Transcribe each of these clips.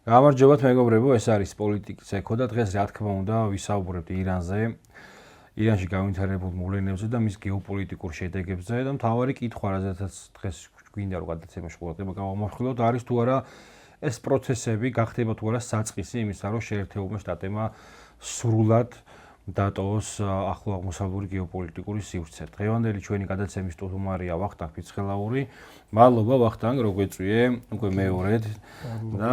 გამარჯობათ მეგობრებო, ეს არის პოლიტიკის ეკო და დღეს რა თქმა უნდა ვისაუბრებთ ირანზე, ირანში განვითარებულ მოვლენებზე და მის გეოპოლიტიკურ შედეგებზე და მთავარი კითხვა, რაზეც დღეს გვინდა რომ გადაცემაში ყურადღება გავამახვილოთ, არის თუ არა ეს პროცესები გახდება თუ არა საწყისი იმისა, რომ შეერთებულმა შტატებმა სრულად დატოვოს ახლო აღმოსავლური გეოპოლიტიკური სივრცე. დღევანდელი ჩვენი გადაცემის სტუმარია ვახტანგ ფიცხელაური. მადლობა ვახტანგ, რომ გვეწვიე უკვე მეორედ და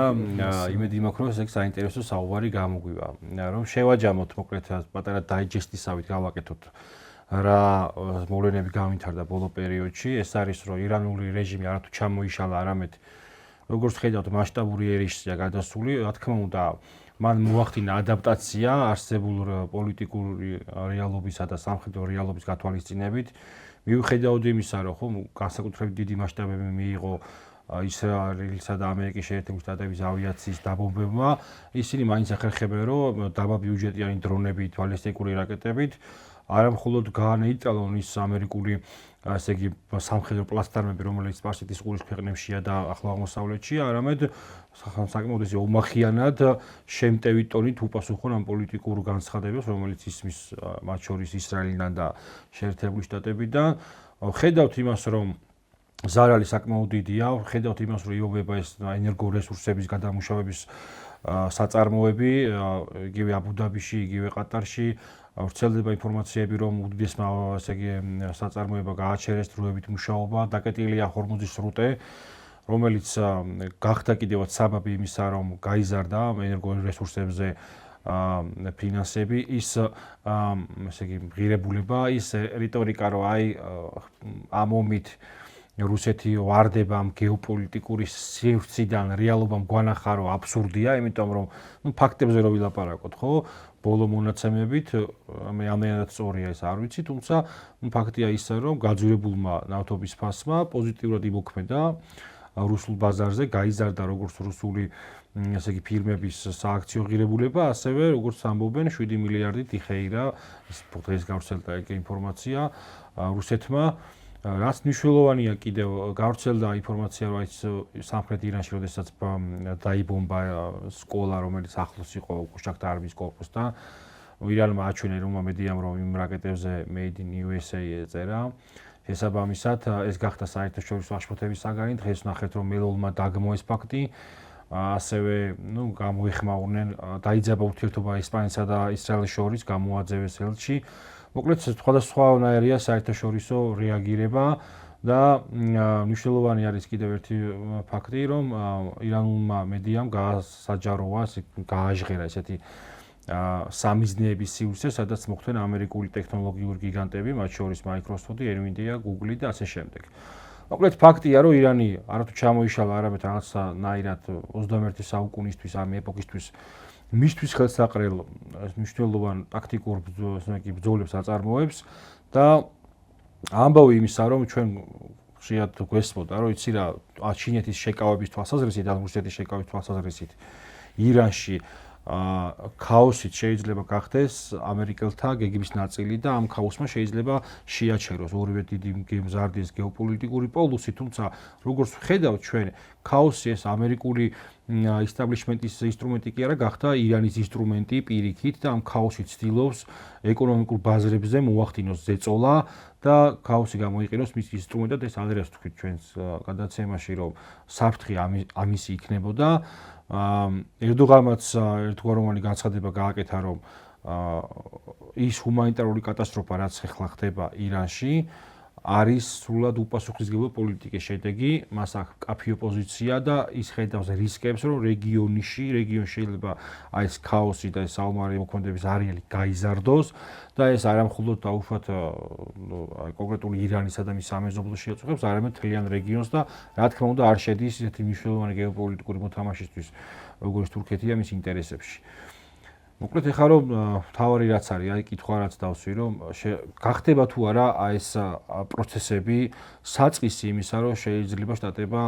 იმედი მაქვს, რომ ეს საინტერესო საუბარი გამოგვივა. რომ შევაჯამოთ მოკლედ პატარა დაიჯესტისავით გავაკეთოთ რა მოვლენები განვითარდა ბოლო პერიოდში. ეს არის რომ ირანული რეჟიმი არათუ ჩამოიშალა, არამედ როგორც ხედავთ მასშტაბური ერისია გადასული, რა თქმა უნდა მან მოახდინა ადაპტაცია არსებულ პოლიტიკური რეალობისა და სამხედრო რეალობის გათვალისწინებით. მიუხედავად იმისა, რომ ხო განსაკუთრებით დიდი მასშტაბები მიიღო ისრაელისა და ამერიკის შეერთებული შტატების ავიაციის დაბომბებმა, ისინი მაინც ახერხებენ, რომ დაბა ბიუჯეტიანი დრონებით, ბალისტიკური რაკეტებით არამხოლოდ გაანეიტრალონ ის ამერიკული ასე იგი სამხედრო პლაცდარმები, რომელიც სპარსეთის ყურის ქვეყნებშია და ახლო აღმოსავლეთშია, არამედ საკმაოდ ომახიანად შემტევი ტონით უპასუხონ ამ პოლიტიკურ განცხადებას, რომელიც ისმის მათ შორის ისრაელიდან და შეერთებული შტატებიდან. ხედავთ იმას, რომ ზარალი საკმაოდ დიდია, ხედავთ იმას, რომ იობება ეს ენერგორესურსების გადამუშავების საწარმოები, იგივე აბუ-დაბიში, იგივე ყატარში. ვრცელდება ინფორმაციები, რომ უდიდესმა ასე იგი საწარმოება გააჩერეს დროებით მუშაობა, დაკეტილია ჰორმუზის სრუტე, რომელიც გახდა კიდევაც საბაბი იმისა, რომ გაიზარდა ენერგორესურსებზე ფინანსები, ის ასე იგი ღირებულება, ის რიტორიკა, რომ აი ამ ომით რუსეთი ვარდება ამ გეოპოლიტიკური სივრციდან, რეალობამ გვანახა, რომ აბსურდია, იმიტომ რომ ფაქტებზე რო ვილაპარაკოთ, ხო? ბოლო მონაცემებით, ამიანად სწორია ეს არ ვიცი, თუმცა ფაქტია ისე, რომ გაძვირებულმა ნავთობის ფასმა პოზიტიურად იმოქმედა რუსულ ბაზარზე, გაიზარდა როგორც რუსული ასე იგი ფირმების სააქციო ღირებულება, ასევე როგორც ამბობენ 7 მილიარდით იხეირა დღეს გავრცელდა ეგ ინფორმაცია რუსეთმა. რაც მნიშვნელოვანია კიდევ გავრცელდა ინფორმაცია, რომ სამხრეთ ირანში როდესაც დაიბომბა სკოლა, რომელიც ახლოს იყო უშაქთა არმიის კორპუსთან, ირანმა აჩვენა ეროვნულმა მედიამ, რომ იმ რაკეტებზე Made in USA ეწერა. შესაბამისად, ეს გახდა საერთაშორისო აღშფოთების საგანი. დღეს ნახეთ, რომ მელოლმა დაგმო ეს ფაქტი. ასევე, გამოეხმაურნენ, დაიძაბა ურთიერთობა ესპანეთსა და ისრაელის შორის, გამოაძევეს ელჩი. მოკლედ, სხვადასხვანაირია საერთაშორისო რეაგირება და მნიშვნელოვანი არის კიდევ ერთი ფაქტი, რომ ირანულმა მედიამ გაასაჯაროვა, გააჟღერა ესეთი სამიზნეების სივრცე, სადაც მოხვდნენ ამერიკული ტექნოლოგიური გიგანტები, მათ შორის Microsoft, Nvidia, Google და ასე შემდეგ. მოკლედ, ფაქტია, რომ ირანი არათუ ჩამოიშალა, არამედ რაღაცნაირად 21 საუკუნისთვის, ამ ეპოქისთვის მისთვის ხელსაყრელ მნიშვნელოვან ტაქტიკურ ბრძოლებს აწარმოებს და ამბავი იმისა, რომ ჩვენ ხშირად გვესმოდა, რომ იცი რა, ჩინეთის შეკავების თვალსაზრისით, რუსეთის შეკავების თვალსაზრისით ირანში ქაოსით შეიძლება გახდეს ამერიკელთა გეგმის ნაწილი და ამ ქაოსმა შეიძლება შეაჩეროს ორივე დიდი მზარდის გეოპოლიტიკური პოლუსი, თუმცა როგორც ვხედავთ ჩვენ, ქაოსი ეს ამერიკული establishment-ის ინსტრუმენტი კი არა, გახდა ირანის ინსტრუმენტი პირიქით და ამ ქაოსი ცდილობს ეკონომიკურ ბაზრებზე მოახდინოს ზეწოლა და ქაოსი გამოიყენოს მის ინსტრუმენტად. ეს ადრეას თქვით ჩვენს გადაცემაში, რომ საფრთხე ამისი იქნებოდა. ერდოღანმაც ერთგვაროვანი განცხადება გააკეთა, რომ ის ჰუმანიტარული კატასტროფა, რაც ახლა ხდება ირანში, არის სრულად უპასუხისმგებლო პოლიტიკის შედეგი, მას აქვს კაფიო პოზიცია და ის ხედავს რისკებს, რომ რეგიონი შეიძლება აი ეს ქაოსი და ეს საომარი მოქმედების არეალი გაიზარდოს და ეს არამხოლოდ დაუშვათ კონკრეტული ირანისა და მის სამეზობლო შეწუხებს, არამედ მთლიან რეგიონს და რა თქმა უნდა არ შედის ისეთი მნიშვნელოვანი გეოპოლიტიკური მოთამაშისთვის, როგორც თურქეთია მის ინტერესებში. მოკლედ ეხლა რომ თავარი რაც არის, აი კითხვა რაც დავსვი, რომ გახდება თუ არა ეს პროცესები საწყისი იმისა, რომ შეიძლება შტატება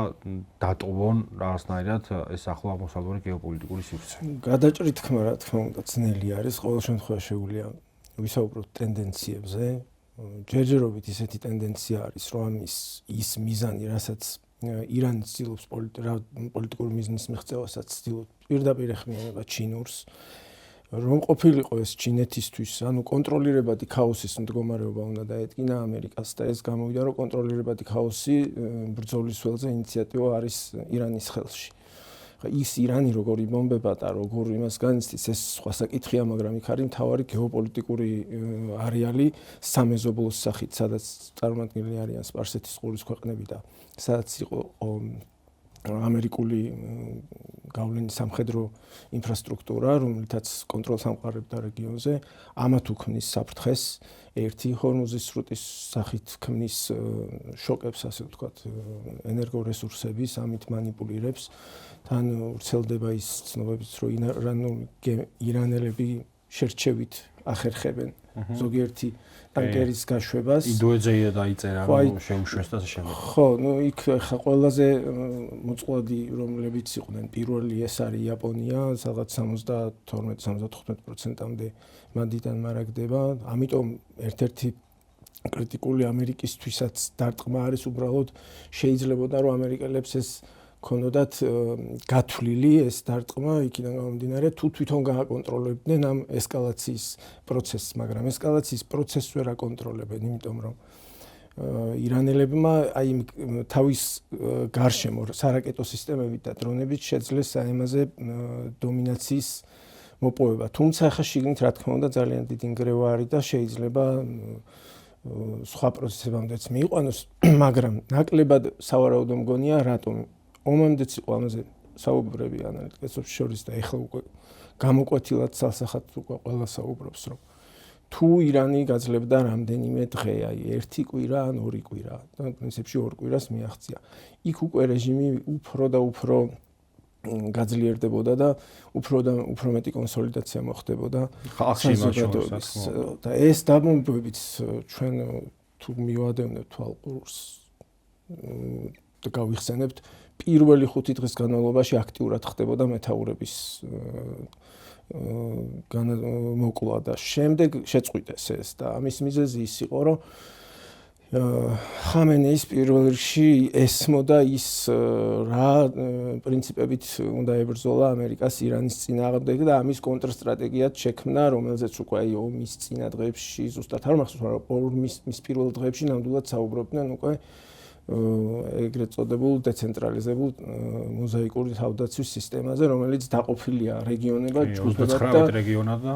დატოვონ რაღაცნაირად ეს ახლო აღმოსავლური გეოპოლიტიკური სივრცე. გადაჭრი თქმა, რა თქმა უნდა, ძნელი არის. ყოველ შემთხვევაში შეგვიძლია ვისაუბროთ ტენდენციებზე. ჯერჯერობით ისეთი ტენდენცია არის, რომ ის მიზანი, რასაც ირანი ცდილობს პოლიტიკური მიზნის მიღწევასაც ცდილობს პირდაპირ ეხმიანება ჩინურს, რომ ყოფილიყო ეს ჩინეთისთვის, ანუ კონტროლირებადი ქაოსის მდგომარეობა უნდა დაედგინა ამერიკას და ეს გამოვიდა, რომ კონტროლირებადი ქაოსი ბრძოლის ველზე ინიციატივა არის ირანის ხელში. ის ირანი როგორ იბომბება და როგორ იმას განიცდის, ეს სხვა საკითხია, მაგრამ იქ არის მთავარი გეოპოლიტიკური არეალი სამეზობლოს სახით, სადაც წარმოადგენლი არიან სპარსეთის ყურის ქვეყნები და სადაც იყო ამერიკული გავლენის სამხედრო ინფრასტრუქტურა, რომელთაც კონტროლს ამყარებდა რეგიონზე, ამათ უქმნის საფრთხეს, ერთი ჰორმუზის სრუტის სახით ქმნის შოკებს, ასე ვთქვათ, ენერგორესურსების, ამით მანიპულირებს, თან ვრცელდება ის ცნობებიც, რომ ირანელები შერჩევით ახერხებენ ზოგიერთი ტანკერის გაშვებას. ინდოეζეია დაიწერა, რომ შეუშვეს და შემდეგ. ხო, იქ ხა ყველაზე მოწყვლადი რომლებიც იყვნენ, პირველი ეს არის იაპონია, სადაც 72-75%-მდე მანდიდან მარაგდება. ამიტომ ერთ-ერთი კრიტიკული ამერიკისთვისაც დარტყმა არის უბრალოდ შეიძლებოდა, რომ ამერიკელებს ეს ქონოდათ გათვლილი ეს დარტყმა იქიდან გამომდინარე თუ თვითონ გააკონტროლებდნენ ამ ესკალაციის პროცესს, მაგრამ ესკალაციის პროცესს ვერ აკონტროლებენ, იმიტომ რომ ირანელებმა აი თავის გარშემო სარაკეტო სისტემებით და დრონებით შეძლეს საემაზე დომინაციის მოპოვება. თუმცა ახლა შიგნით რა თქმა უნდა ძალიან დიდი ნგრევა არის და შეიძლება სხვა პროცესებამდეც მიიყვანოს, მაგრამ ნაკლებად სავარაუდო მგონია რატომ ომამდეც იყო ამაზე საუბრები ანალიტიკოსებს შორის და ეხლა უკვე გამოკვეთილად სასახად უკვე ყველა საუბრობს, რომ თუ ირანი გაძლევდა რამდენიმე დღე, აი ერთი კვირა ან ორი კვირა, და პრინციპში ორ კვირას მიაღწია. იქ უკვე რეჟიმი უფრო და უფრო გაძლიერდებოდა და უფრო მეტი კონსოლიდაცია მოხდებოდა საზოგადოების და ეს დაბომბვებიც ჩვენ თუ მივადევნებთ თვალყურს და გავიხსენებთ პირველი 5 დღის განმავლობაში აქტიურად ხდებოდა მეთაურების მოკლა და შემდეგ შეწყვიტეს ეს და ამის მიზეზი ის იყო, რომ ხამენეის პირველ რიგში ესმოდა ის რა პრინციპებით უნდა ებრძოლა ამერიკას ირანის წინააღმდეგ და ამის კონტრსტრატეგიად შექმნა, რომელზეც უკვე აი ომის წინა დღეებში ზუსტად არ მახსოვს, მაგრამ მის პირველ დღეებში ნამდვილად საუბრობდნენ უკვე ეგრეთ წოდებულ დეცენტრალიზებულ მოზაიკური თავდაცვის სისტემაზე, რომელიც დაყოფილია რეგიონებად, ჯგუფებად და რეგიონად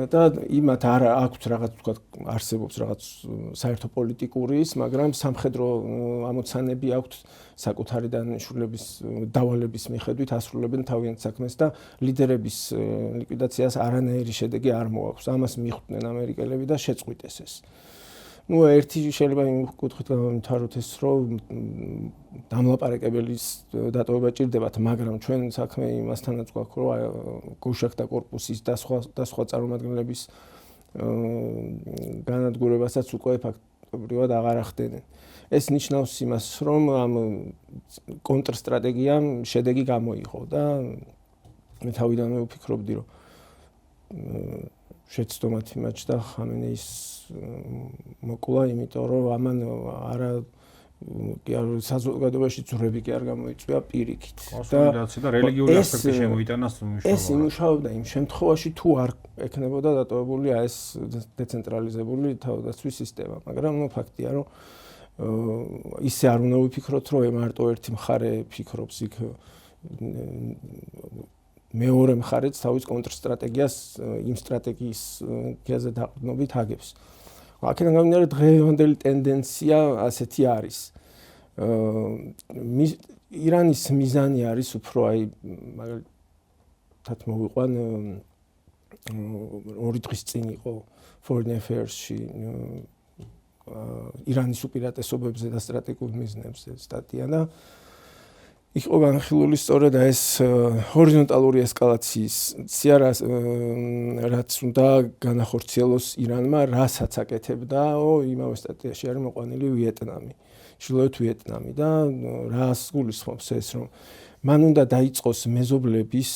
და იმათ არ აქვს რაღაც თქვა არსებობს რაღაც საერთო პოლიტიკური ის, მაგრამ სამხედრო ამოცანები აქვს საკუთარი დანიშნულების დავალების მიხედვით ასრულებენ თავიანთ საქმეს და ლიდერების ლიკვიდაციას არანაირი შედეგი არ მოაქვს. ამას მიხვდნენ ამერიკელები და შეწყვიტეს ეს. Ну, ერთი შეიძლება იმ კუთხით გამომთავროთ ეს, რომ დამლაპარაკებელის დატოვება ჭირდებათ, მაგრამ ჩვენ საქმე იმასთანაც გვაქვს, რომ გუშაქთა კორპუსის და სხვა წარმომადგენლების განადგურებასაც უკვე ფაქტობრივად აღარ ახდენენ. ეს ნიშნავს იმას, რომ ამ კონტრსტრატეგიამ შედეგი გამოიღო და მე თავიდანვე ვფიქრობდი, რომ შეცდომად იმაჩნდა ხამენეის მოკლა, იმიტომ რომ ამან არა კი არ საზოგადოებაში ძვრები კი არ გამოიწვია პირიქით. კონსოლიდაცია და რელიგიური ასპექტი შემოიტანა მნიშვნელობა. ეს იმუშავებდა იმ შემთხვევაში, თუ არ ექნებოდა დატოვებული ეს დეცენტრალიზებული თავდაცვის სისტემა, მაგრამ ფაქტია, რომ ისე არ უნდა ვიფიქროთ, რომ მარტო ერთი მხარე ფიქრობს იქ მეორე მხარეც თავის კონტრსტრატეგიას იმ სტრატეგიის გაზეთ დაყრდნობით აგებს. აქედან გამომდინარე დღევანდელი ტენდენცია ასეთი არის. ირანის მიზანი არის უფრო აი მაგალითად მოვიყვან ორი დღის წინ იყო Foreign Affairs-ში ირანის უპირატესობებზე და სტრატეგიულ მიზნებზე სტატია და იქ იყო განხილული სწორედ ეს ჰორიზონტალური ესკალაციის სიარა, რაც უნდა განახორციელოს ირანმა, რასაც აკეთებდაო, იმავე სტატიაში არის მოყვანილი ვიეტნამი, ჩრდილოეთ ვიეტნამი და რას გულისხმობს ეს, რომ მან უნდა დაიწყოს მეზობლების,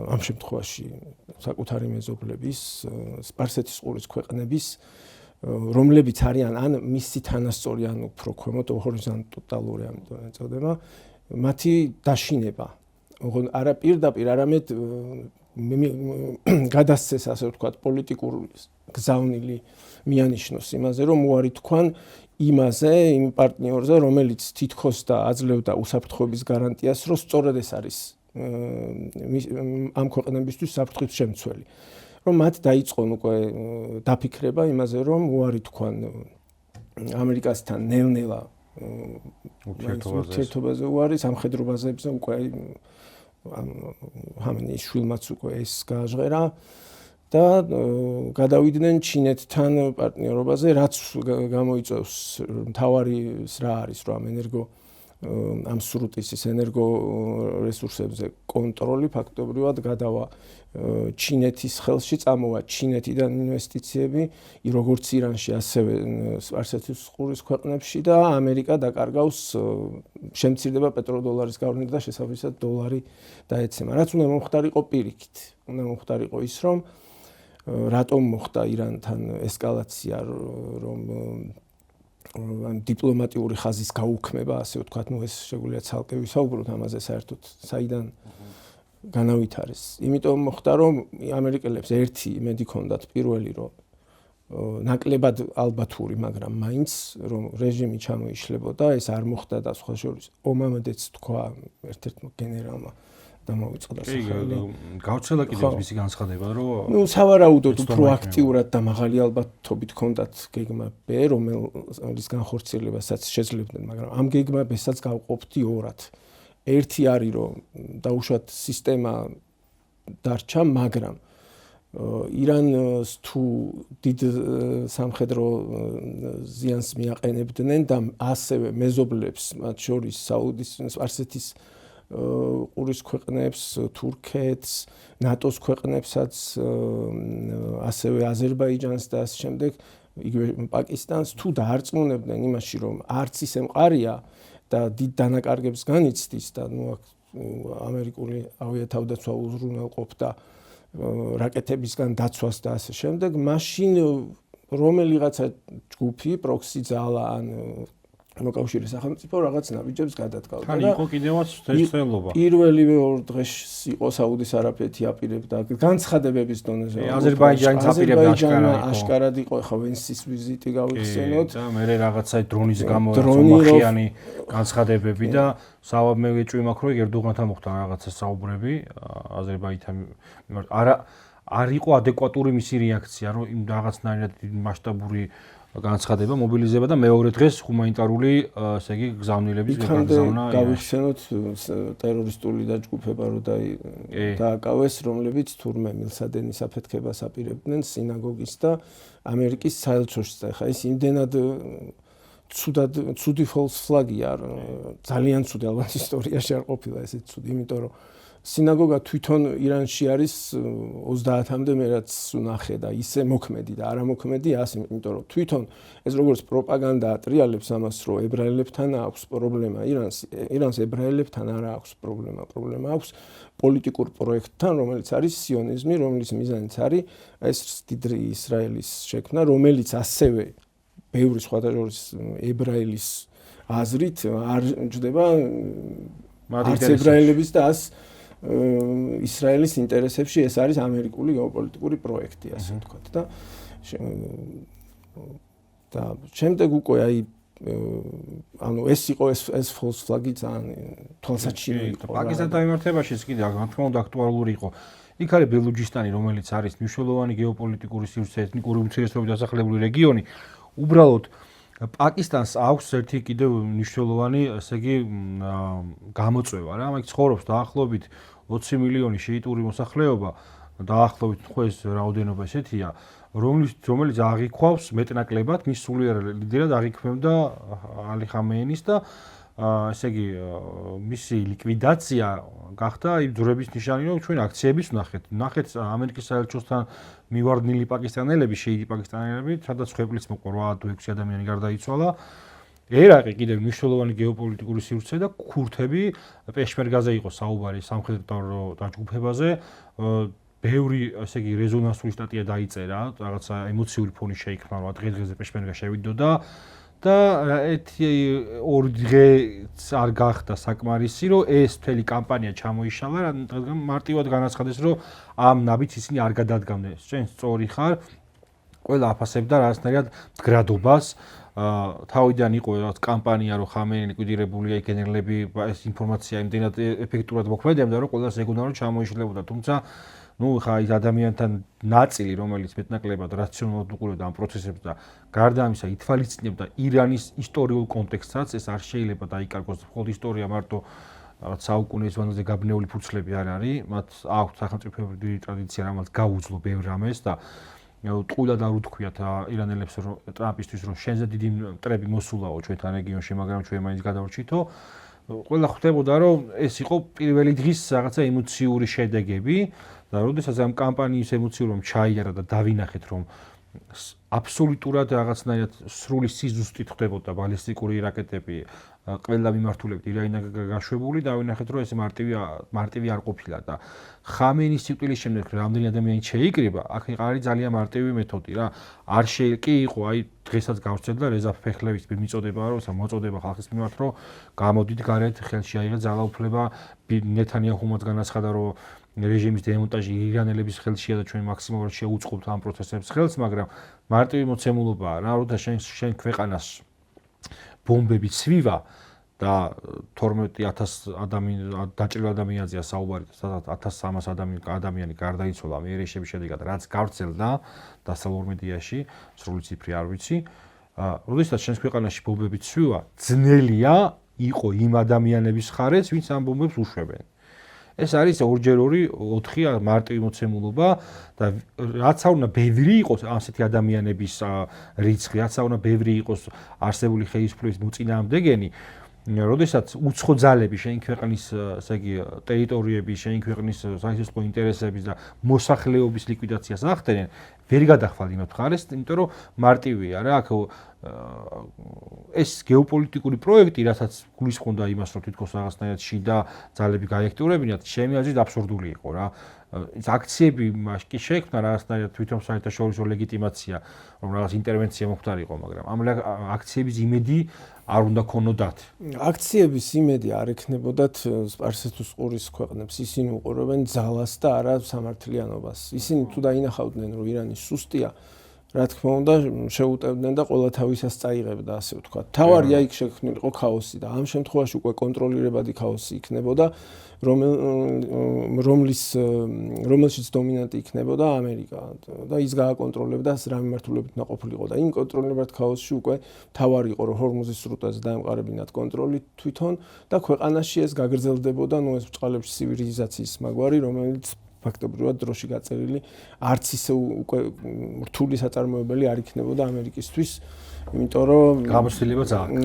ამ შემთხვევაში საკუთარი მეზობლების, სპარსეთის ყურის ქვეყნების რომლებიც არიან ან მისი თანასწორი ან უფრო ქვემოთ ჰორიზონტალური ამიტომ ეწოდება მათი დაშინება არა პირდაპირ არამედ გადასცეს ასე ვთქვათ პოლიტიკურ გზავნილი მიანიშნოს იმაზე რომ უარი თქვან იმაზე იმ პარტნიორზე რომელიც თითქოს და აძლევდა უსაფრთხოების გარანტიას რომ სწორედ ეს არის ამ ქვეყნებისთვის საფრთხის შემცველი რომ მათ დაიწყონ უკვე დაფიქრება იმაზე რომ უარი თქვან ამერიკასთან ნელ-ნელა ურთიერთობაზე უარი სამხედრო ბაზებზე უკვე ამენი შვილმაც უკვე ეს გააჟღერა და გადავიდნენ ჩინეთთან პარტნიორობაზე რაც გამოიწვევს მთავარი რა არის რომ ამ სრუტის ენერგო რესურსებზე კონტროლი ფაქტობრივად გადავა ჩინეთის ხელში წამოვა ჩინეთიდან ინვესტიციები როგორც ირანში ასევე სპარსეთის ყურის ქვეყნებში და ამერიკა დაკარგავს შემცირდება პეტროდოლარის გავლენა და შესაბამისად დოლარი დაეცემა რაც უნდა მომხდარიყო პირიქით უნდა მომხდარიყო ის რომ რატომ მოხდა ირანთან ესკალაცია რომ დიპლომატიური ხაზის გაუქმება ასე ვთქვათ ნუ ეს შეგვიძლია ცალკე ვისაუბროთ ამაზე საერთოდ საიდან განავითარეს იმიტომ მოხდა რომ ამერიკელებს ერთი იმედი ჰქონდათ პირველი რომ ნაკლებად ალბათური მაგრამ მაინც რომ რეჟიმი ჩამოიშლებოდა ეს არ მოხდა და სხვა შორის ომამდეც თქვა ერთ-ერთმა გენერალმა დამოუწყდა სახელი. გავრცელა კიდევ მისი განცხადება, რომ ნუ სავარაუდოდ უფრო აქტიურად და მაღალი ალბათობით ჰქონდათ გეგმა B, რომელიც განხორციელებასაც შეძლებდნენ, მაგრამ ამ გეგმა B-საც გავყოფდი ორად. ერთი არის რომ დაუშვათ სისტემა დარჩა, მაგრამ ირანს თუ დიდ სამხედრო ზიანს მიაყენებდნენ და ასევე მეზობლებს, მათ შორის საუდის, სპარსეთის ყურის ქვეყნებს, თურქეთს, ნატოს ქვეყნებსაც, ასევე აზერბაიჯანს და ასე შემდეგ, იგივე პაკისტანს თუ დაარწმუნებდნენ იმაში, რომ არც ისე მყარია და დიდ დანაკარგებს განიცდის და ნუ ამერიკული ავიათავდაცვა უზრუნველყოფდა რაკეტებისგან დაცვას და ასე შემდეგ, მაშინ რომელიღაცა ჯგუფი, პროქსი ძალა ან მოკავშირე სახელმწიფო რაღაც ნაბიჯებს გადადგავდა. თან იყო კიდევაც თეშელობა. პირველივე ორ დღეს იყო საუდის არაბეთი აპირებდა განცხადებების დონეზე. აზერბაიჯანის აპირებდა აშკარად იყო ხა ვენსის ვიზიტი გავიხსენოთ. და მე რაღაცა დრონის გამო ხომახიანი განცხადებები და მე ვეჭვი მაქვს რომ ერდოღანთან მოხდა რაღაცა საუბრები აზერბაიჯანთან არ იყო ადეკვატური მისი რეაქცია რომ იმ რაღაცნაირად მასშტაბური განცხადება მობილიზება და მეორე დღეს ჰუმანიტარული ესე იგი გზავნილების გაგზავნა გავიხსენოთ ტერორისტული დაჯგუფება რო დააკავეს რომლებიც თურმე მილსადენის აფეთქებას აპირებდნენ სინაგოგის და ამერიკის საელჩოში და ხა ის იმდენად ცუდი false flag-ია ძალიან ცუდი ალბათ ისტორიაში არ ყოფილა ესეც ცუდი იმიტომ რომ სინაგოგა თვითონ ირანში არის 30-მდე მე რაც ვნახე და ისე მოქმედი და არამოქმედი ასე იმიტომ რომ თვითონ ეს როგორც პროპაგანდა ატრიალებს ამას რომ ებრაელებთან აქვს პრობლემა ირანს ებრაელებთან არ აქვს პრობლემა აქვს პოლიტიკურ პროექტთან რომელიც არის სიონიზმი რომლის მიზანიც არის ეს დიდი ისრაელის შექმნა რომელიც ასევე ბევრი სხვადასხვა ებრაელის აზრით არ ჯდება არც ებრაელების და ისრაელის ინტერესებში ეს არის ამერიკული გეოპოლიტიკური პროექტი ასე ვთქვათ და შემდეგ უკვე აი ანუ ეს იყო ეს false flag-ი ძალიან თვალსაჩინო იყო პაკისტანთან მიმართებაშიც კიდე რა თქმა უნდა აქტუალური იყო იქ არის ბელუჯისტანი რომელიც არის მნიშვნელოვანი გეოპოლიტიკური სივრცე ეთნიკური უმცირესობების დასახლებული რეგიონი უბრალოდ პაკისტანს აქვს ერთი კიდევ მნიშვნელოვანი ესე იგი გამოწვევა რა მაგ ცხოვრობს დაახლოებით 20 მილიონი შეიტური მოსახლეობა დაახლოებით ხო ეს რაოდენობა ესეთია რომელიც აღიქვავს მეტნაკლებად მის სულიერ ლიდერად აღიქვემდა ალი ხამეინის და ესე იგი მისი ლიკვიდაცია გახდა იმ ძრების ნიშანი რომ ჩვენ აქციების ვნახეთ ამერიკის საელჩოსთან მივარდნილი პაკისტანელები შეიდი პაკისტანელები სადაც ხვეპლიც მოყვა 8-6 ადამიანი გარდაიცვალა ერაყი კიდევ მნიშვნელოვანი გეოპოლიტიკური სივრცე და ქურთები პეშმერგაზე იყო საუბარი სამხედრო დაჯგუფებაზე ბევრი, ასე იგი, რეზონანსული სტატია დაიწერა, რაღაცა ემოციური ფონი შეიქმნა, რომ დღე-დღეზე პეშმერგა შევიდოდა და ორი დღეც არ გახდა საკმარისი, რომ ეს მთელი კამპანია ჩამოიშალა, რადგან მარტივად განაცხადეს, რომ ამ ნაბიჯს ისინი არ გადადგამდნენ. შენ სწორი ხარ, ყველა აფასებდა რაღაცნაირად მდგრადობას. თავიდან იყო რაღაც კამპანია, რომ ხამენი ლიკვიდირებულია, გენერლები ეს ინფორმაცია იმდენად ეფექტურად მოქმედებდა, რომ ყველას ეგონა რომ ჩამოიშლებოდა. თუმცა ხა ის ადამიანთან ნაწილი, რომელიც მეტნაკლებად რაციონალურად უყურებდა ამ პროცესებს და გარდა ამისა ითვალისწინებდა ირანის ისტორიულ კონტექსტსაც, ეს არ შეიძლება დაიკარგოს. მხოლოდ ისტორია მარტო რაღაც საუკუნეების მანძილზე გაბნეული ფურცლები არ არის, მათ აქვთ სახელმწიფოებრივი ტრადიცია, რომელიც გაუძლო ბევრ რამეს და ტყუილად არ უთქვიათ ირანელებს რომ ტრამპისთვის რომ შენზე დიდი მტრები მოსულაო ჩვენთან რეგიონში, მაგრამ ჩვენ მაინც გადავრჩითო. ყველა ხვდებოდა რომ ეს იყო პირველი დღის რაღაცა ემოციური შედეგები და როდესაც ამ კამპანიის ემოციურ რომ ჩაიარა და დავინახეთ რომ აბსოლუტურად რაღაცნაირად სრული სიზუსტით ხდებოდა ბალისტიკური რაკეტები ყველა მიმართულებით ირანიდან გაშვებული და დავინახეთ რომ ეს მარტივი არ ყოფილა და ხამენის სიკვდილის შემდეგ რამდენი ადამიანი შეიკრიბა, აქ არის ძალიან მარტივი მეთოდი რა. არ კი იყო აი დღესაც გავრცელდა რეზა ფეხლევის მიწოდება, რომ მოწოდება ხალხის მიმართ, რომ გამოდით გარეთ, ხელში აიღეთ ძალაუფლება, ნეთანიაჰუმაც განაცხადა, რომ რეჟიმის დემონტაჟი ირანელების ხელშია და ჩვენ მაქსიმალურად შეუწყობთ ამ პროცესებს ხელს, მაგრამ მარტივი მოცემულობაა რა, როცა შენ ქვეყანას ბომბები ცვივა და 12000 დაჭრილ ადამიანზეა საუბარი, სადაც 1300 ადამიანი გარდაიცვალა მიერიშების შედეგად, რაც გავრცელდა დასავლურ მედიაში, სრული ციფრი არ ვიცი. როდესაც შენს ქვეყანაში ბომბები ცვივა, ძნელია იყო იმ ადამიანების ხარეც, ვინც ამ ბომბებს უშვებენ. ეს არის 2x2 4 მარტივი მოცემულობა და რაც არ უნდა ბევრი იყოს ასეთი ადამიანების რიცხვი, რაც არ უნდა ბევრი იყოს არსებული ხელისუფლების მოწინააღმდეგენი, როდესაც უცხო ძალები შენი ქვეყნის, ესე იგი, ტერიტორიების, შენი ქვეყნის საინტერესო ინტერესების და მოსახლეობის ლიკვიდაციას ახდენენ, ვერ გადახვალინოთ ხარეს, იმიტომ რომ მარტივია რა, აქ ეს გეოპოლიტიკური პროექტი, რასაც გულისხმობდა იმას, რომ თითქოს რაღაცნაირად შიდა ძალები გაექტიურებინათ, ჩემი აზრით აბსურდული იყო რა. ეს აქციები კი შეექმნა რაღაცნაირად თვითონ საერთაშორისო ლეგიტიმაცია, რომ რაღაც ინტერვენცია მოხდარიყო, მაგრამ ამ აქციების იმედი არ უნდა ქონოდათ. აქციების იმედი არ ექნებოდათ სპარსეთის ყურის ქვეყნებს, ისინი უყურებენ ძალას და არა სამართლიანობას. ისინი თუ დაინახავდნენ, რომ ირანი სუსტია, რა თქმა უნდა, შეუტევდნენ და ყველა თავისას წაიღებდა, ასე ვთქვათ. თავარია იქ შექმნილიყო ქაოსი და ამ შემთხვევაში უკვე კონტროლირებადი ქაოსი იქნებოდა, რომელშიც დომინანტი იქნებოდა ამერიკა და ის გააკონტროლებდა რა მიმართულებით უნდა ყოფილიყო და იმ კონტროლებად ქაოსში უკვე თავარი იყო, რომ ჰორმუზის სრუტეზე დაემყარებინათ კონტროლი თვითონ და ქვეყანაში ეს გაგრძელდებოდა, ეს ბჭყალებში ცივილიზაციის მაგვარი, რომელიც ფაქტობრივად დროში გაწერილი არც ისე უკვე რთული საწარმოებელი არ იქნებოდა ამერიკისთვის, იმიტომ რომ გამოცდილება აქვს.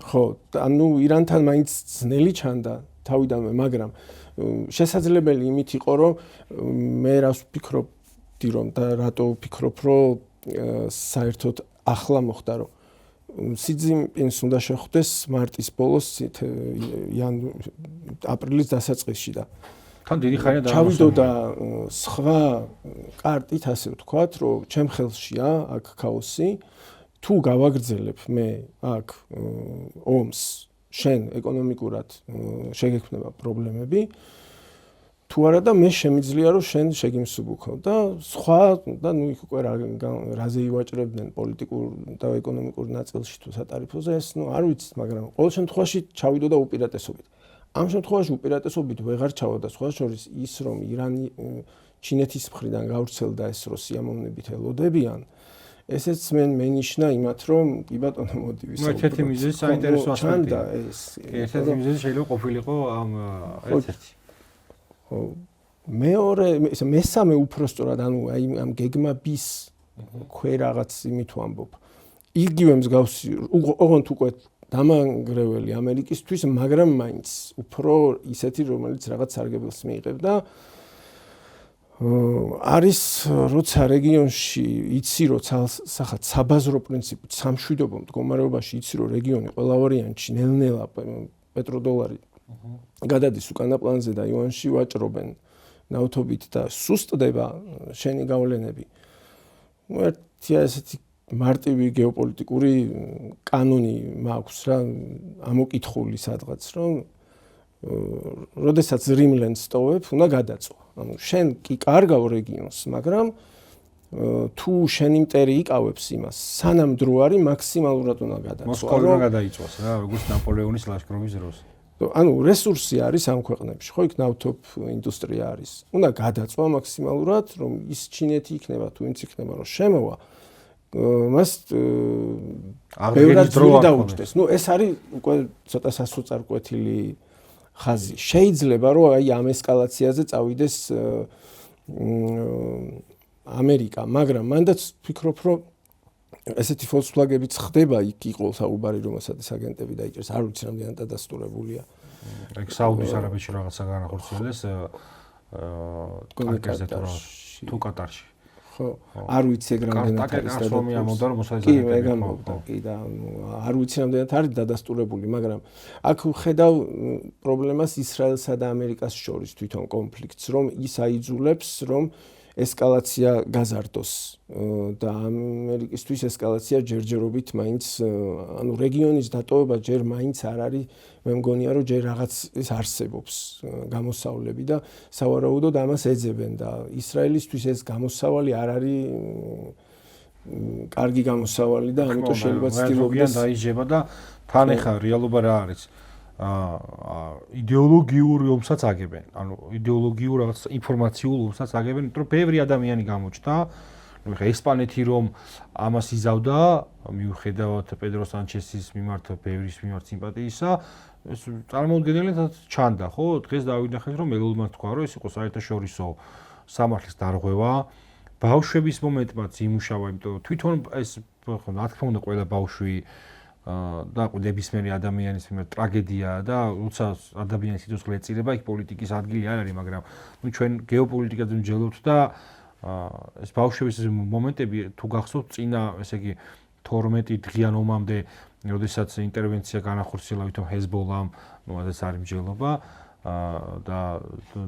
ხო, ანუ ირანთან მაინც ძნელი ჩანდა თავიდანვე, მაგრამ შესაძლებელი იმით იყო, რომ მე რას ვფიქრობდი რომ და რატო ვფიქრობ, რომ საერთოდ ახლა მოხდა, რომ სი ძინპინს უნდა შეხვდეს მარტის ბოლოს, აპრილის დასაწყისში და თან დიდი ხანია ჩავიდოდა სხვა კარტით, ასე ვთქვათ, რომ ჩემ ხელშია აქ ქაოსი, თუ გავაგრძელებ მე აქ ომს, შენ ეკონომიკურად შეგექმნება პრობლემები, თუ არა და მე შემიძლია რომ შენ შეგიმსუბუქო და სხვა და ნუ იქ უკვე რაზე ივაჭრებდნენ პოლიტიკურ და ეკონომიკურ ნაწილში თუ სატარიფოზე, ეს ნუ არ ვიცით, მაგრამ ყოველ შემთხვევაში ჩავიდოდა უპირატესობით. ამ შემთხვევაში უპირატესობით ვეღარ ჩავოდა სხვა შორის ის რომ ირანი ჩინეთის მხრიდან გავრცელდა ეს რომ სიამოვნებით ელოდებიან, ესეც მენიშნა იმათ რომ კი ბატონო მოდი ვისაუბროთ. ერთ-ერთი მიზეზი საინტერესო ასპექტია. ეს ერთ-ერთი მიზეზი შეიძლება ყოფილიყო ამ ერთ-ერთი. ხო, მეორე, მესამე უпроსტორად, ანუ აი ამ გეგმების ქვე რაღაც იმით ვამბობ. იგივე მსგავსი, ოღონდ უკვე დამანგრეველი ამერიკისთვის, მაგრამ მაინც უფრო ისეთი, რომელიც რაღაც სარგებელს მიიღებდა. არის როცა რეგიონში იცი რომ სახათ საბაზრო პრინციპით სამშვიდობო მდგომარეობაში იცი რომ რეგიონი ყველა ვარიანტში ნელ-ნელა პეტროდოლარი გადადის უკანა პლანზე და იუანში ვაჭრობენ ნავთობით და სუსტდება შენი გავლენები. ერთია ესეთი მარტივი გეოპოლიტიკური კანონი მაქვს რა, ამოკითხული სადღაც, რომ როდესაც რიმლენს ტოვებ, უნდა გადაწვა. ანუ შენ კი კარგავ რეგიონს, მაგრამ თუ შენი მტერი იკავებს იმას, სანამ დრო არის მაქსიმალურად უნდა გადაწვა. მოსკოვი უნდა გადაიწვას რა, როგორც ნაპოლეონის ლაშქრობის დროს. ანუ რესურსი არის ამ ქვეყნებში, ხო, იქ ნავთობ ინდუსტრია არის. უნდა გადაწვა მაქსიმალურად, რომ ის ჩინეთი იქნება, თუ ვინც იქნება, რომ შემოვა. მას ბევრად ძვირი დაუჭდეს. ნუ ეს არის უკვე ცოტა სასოწარკვეთილი ხაზი. შეიძლება რომ აი ამ ესკალაციაზე წავიდეს ამერიკა, მაგრამ მანდაც ვფიქრობ, რომ ესეთი ფოლკსვაგენებიც ხდება, იქ იყო საუბარი, რომელსაც აგენტები დაიჭერს, არ ვიცი რამდენად დადასტურებულია. ეგ საუდის არაბეთში რაღაცა განახორციელეს კანკერზე თუ კატარში. ხო, არ ვიცი ეგ რამდენად არის დადასტურებული. კი, ეგ ამბობდა, კი და არ ვიცი რამდენად არის დადასტურებული, მაგრამ აქ ვხედავ პრობლემას ისრაელსა და ამერიკას შორის თვითონ კონფლიქტს, რომ ის აიძულებს, რომ ესკალაცია გაზარდოს და ამერიკისთვის ესკალაცია ჯერჯერობით მაინც ანუ რეგიონის დატოვება ჯერ მაინც არ არის მე მგონია რომ ჯერ რაღაც ის არსებობს გამოსავლები და სავარაუდოდ ამას ეძებენ და ისრაელისთვის ეს გამოსავალი არ არის კარგი გამოსავალი და ამიტომ შეიძლება ცდილობდეს დაიჯება და თან ეხა რეალობა რა არის იდეოლოგიურ ომსაც აგებენ. ანუ იდეოლოგიურ რაღაც ინფორმაციულ ომსაც აგებენ, იმიტომ რომ ბევრი ადამიანი გამოჩნდა. ნუ ეხა ესპანეთი რომ ამას იზავდა, მიუხედავად პედრო სანჩესის მიმართ ბევრის მიმართ სიმპათიისა, ეს წარმოუდგენელად ჩანდა, ხო? დღეს დავინახეთ რომ მელულმა თქვა, რომ ეს იყო საერთაშორისო სამართლის დარღვევა. ბავშვების მომენტმაც იმუშავა, იმიტომ რომ თვითონ ეს რა თქმა უნდა ყველა ბავშვი და ნებისმიერი ადამიანის მიმართ ტრაგედიაა და როცა ადამიანის სიცოცხლე ეწირება, იქ პოლიტიკის ადგილი არ არის, მაგრამ ნუ ჩვენ გეოპოლიტიკაზე ვმჯელობთ და ეს ბავშვების მომენტები თუ გახსოვთ წინა, ესე იგი 12 დღიან ომამდე, როდესაც ინტერვენცია განახორციელა ვითომ ჰეზბოლამ, ნუ ასე არის მჯელობა და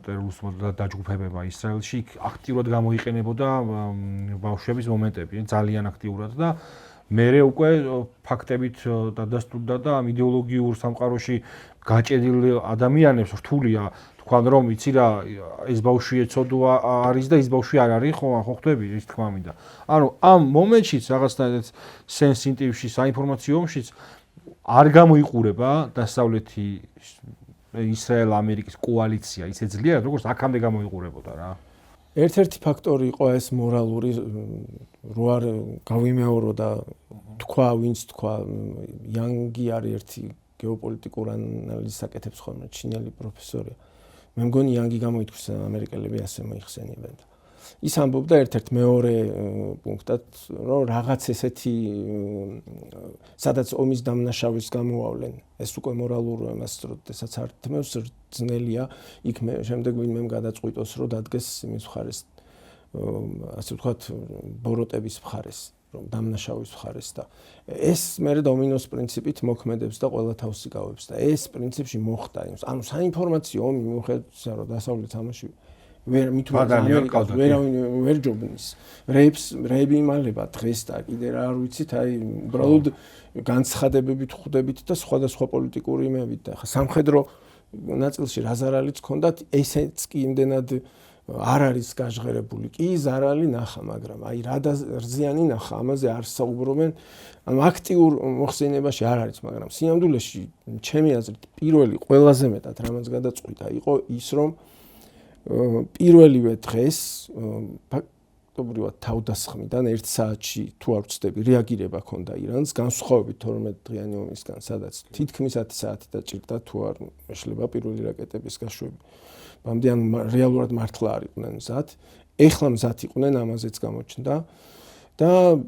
ტერორისტულ დაჯგუფებებმა ისრაელში იქ აქტიურად გამოიყენებოდა ბავშვების მომენტები, ძალიან აქტიურად და მერე უკვე ფაქტებით დადასტურდა და ამ იდეოლოგიურ სამყაროში გაჭედილი ადამიანებს რთულია თქვან რომ იცი რა ეს ბავშვი ეცოდვა არის და ის ბავშვი არ არის ხო ხვდები ის თქმა მინდა. ანუ ამ მომენტშიც რაღაცნაირად სენსიტივში საინფორმაციო ომშიც არ გამოიყურება დასავლეთი ისრაელ-ამერიკის კოალიცია ისე ძლიერად როგორც აქამდე გამოიყურებოდა რა. ერთ-ერთი ფაქტორი იყო ეს მორალური რო არ გავიმეორო და თქვა ვინც თქვა იანგი არის ერთი გეოპოლიტიკურ ანალიზს აკეთებს ხოლმე ჩინელი პროფესორი. მე მგონი იანგი გამოითქვის ამერიკელები ასე მოიხსენებენ და ის ამბობდა ერთ-ერთ მეორე პუნქტად რომ რაღაც ესეთი სადაც ომის დამნაშავის გამოავლენ ეს უკვე მორალურ ამას როდესაც ართმევს ძნელია იქ მე შემდეგ ვინმე გადაწყვიტოს რომ დადგეს იმის მხარეს ასე ვთქვათ ბოროტების მხარეს რომ დამნაშავის მხარეს და ეს მე დომინოს პრინციპით მოქმედებს და ყველა თავს იკავებს და ეს პრინციპში მოხდა ანუ საინფორმაციო ომი მიუხედავად რომ დასავლეთ ამაში ვერ მithumetes ვერ ჯობნის რეები იმალება დღეს და კიდე რა არ ვიცით აი უბრალოდ განცხადებებით ხვდებით და სხვადასხვა პოლიტიკური იმებით და ხა სამხედრო ნაწილში რა ზარალიც ჰქონდათ ესეც კი იმდენად არ არის გაჟღერებული კი ზარალი ნახა მაგრამ აი რა ზიანი ნახა ამაზე არ საუბრობენ ანუ აქტიურ მოხსენებაში არ არის მაგრამ სინამდვილეში ჩემი აზრით პირველი ყველაზე მეტად რამაც გადაწყვიტა იყო ის რომ პირველივე დღეს ფაქტობრივად თავდასხმიდან 1 საათში თუ არ ვცდები რეაგირება ჰქონდა ირანს განსხვავებით 12 დღიანი ომისგან სადაც თითქმის 10 საათი დაჭირდა თუ არ მეშლება პირველი რაკეტების გაშვება ბამდე ან რეალურად მართლა არ იყვნენ მზად ეხლა მზად იყვნენ ამაზეც გამოჩნდა და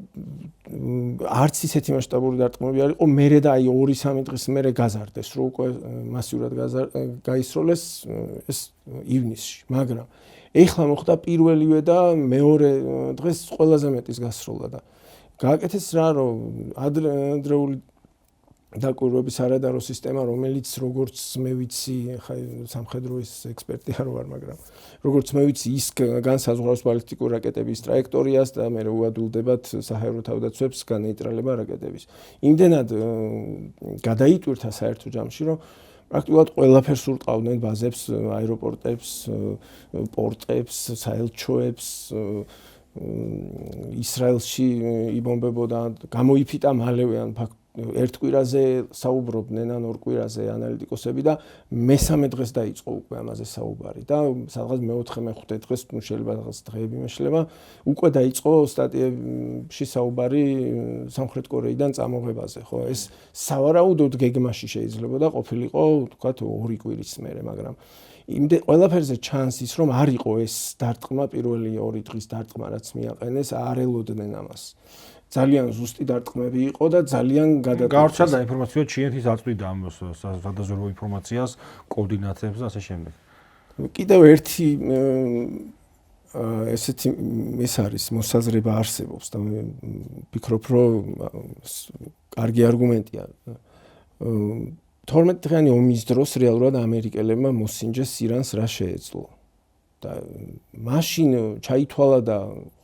არც ისეთი მასშტაბური დარტყმები არ იყო მერე და აი 2-3 დღის მერე გაზარდეს რომ უკვე მასიურად გაისროლეს ეს ივნისში მაგრამ ეხლა მოხდა პირველივე და მეორე დღეს ყველაზე მეტის გასროლა და გააკეთეს რა რომ ადრეული დაკვირვების არადარო სისტემა, რომელიც როგორც მე ვიცი, ხა სამხედროის ექსპერტი არ ვარ, მაგრამ როგორც მე ვიცი, ის განსაზღვრავს ბალისტიკურ რაკეტების ტრაექტორიას და მე უადვილდებათ საჰაერო თავდაცვებს განეიტრალება რაკეტების. იმდენად გადაიტვირთა საერთო ჯამში, რომ პრაქტიკულად ყველაფერს ურტყავდნენ ბაზებს, აეროპორტებს, პორტებს, საელჩოებს, ისრაელში იბომბებოდა, გამოიფიტა მალევე ან ერთ კვირაზე საუბრობდნენ ან ორ კვირაზე ანალიტიკოსები და მესამე დღეს დაიწყო უკვე ამაზე საუბარი და სადღაც მეოთხე მეხუთე დღეს ნუ შეიძლება რაღაც დღეები მეშლება უკვე დაიწყო სტატიებში საუბარი სამხრეთ კორეიდან წამოღებაზე ხო ეს სავარაუდოდ გეგმაში შეიძლება და ყოფილიყო თქვათ ორი კვირის მერე მაგრამ იმდენ ყველაფერზე ჩანს ის რომ არ იყო ეს დარტყმა პირველი ორი დღის დარტყმა რაც მიაყენეს არ ელოდნენ ამას ძალიან ზუსტი დარტყმები იყო და ძალიან გავრცელდა ინფორმაცია ჩინეთის აწვდიდა ამ სადაზვერვო ინფორმაციას, კოორდინაციებს და ასე შემდეგ. კიდევ ერთი ესეთი ეს არის მოსაზრება არსებობს და მე ვფიქრობ რომ კარგი არგუმენტია. 12 დღიანი ომის დროს რეალურად ამერიკელებმა მოსინჯეს ირანს რა შეეძლო. და მაშინ ჩაითვალა და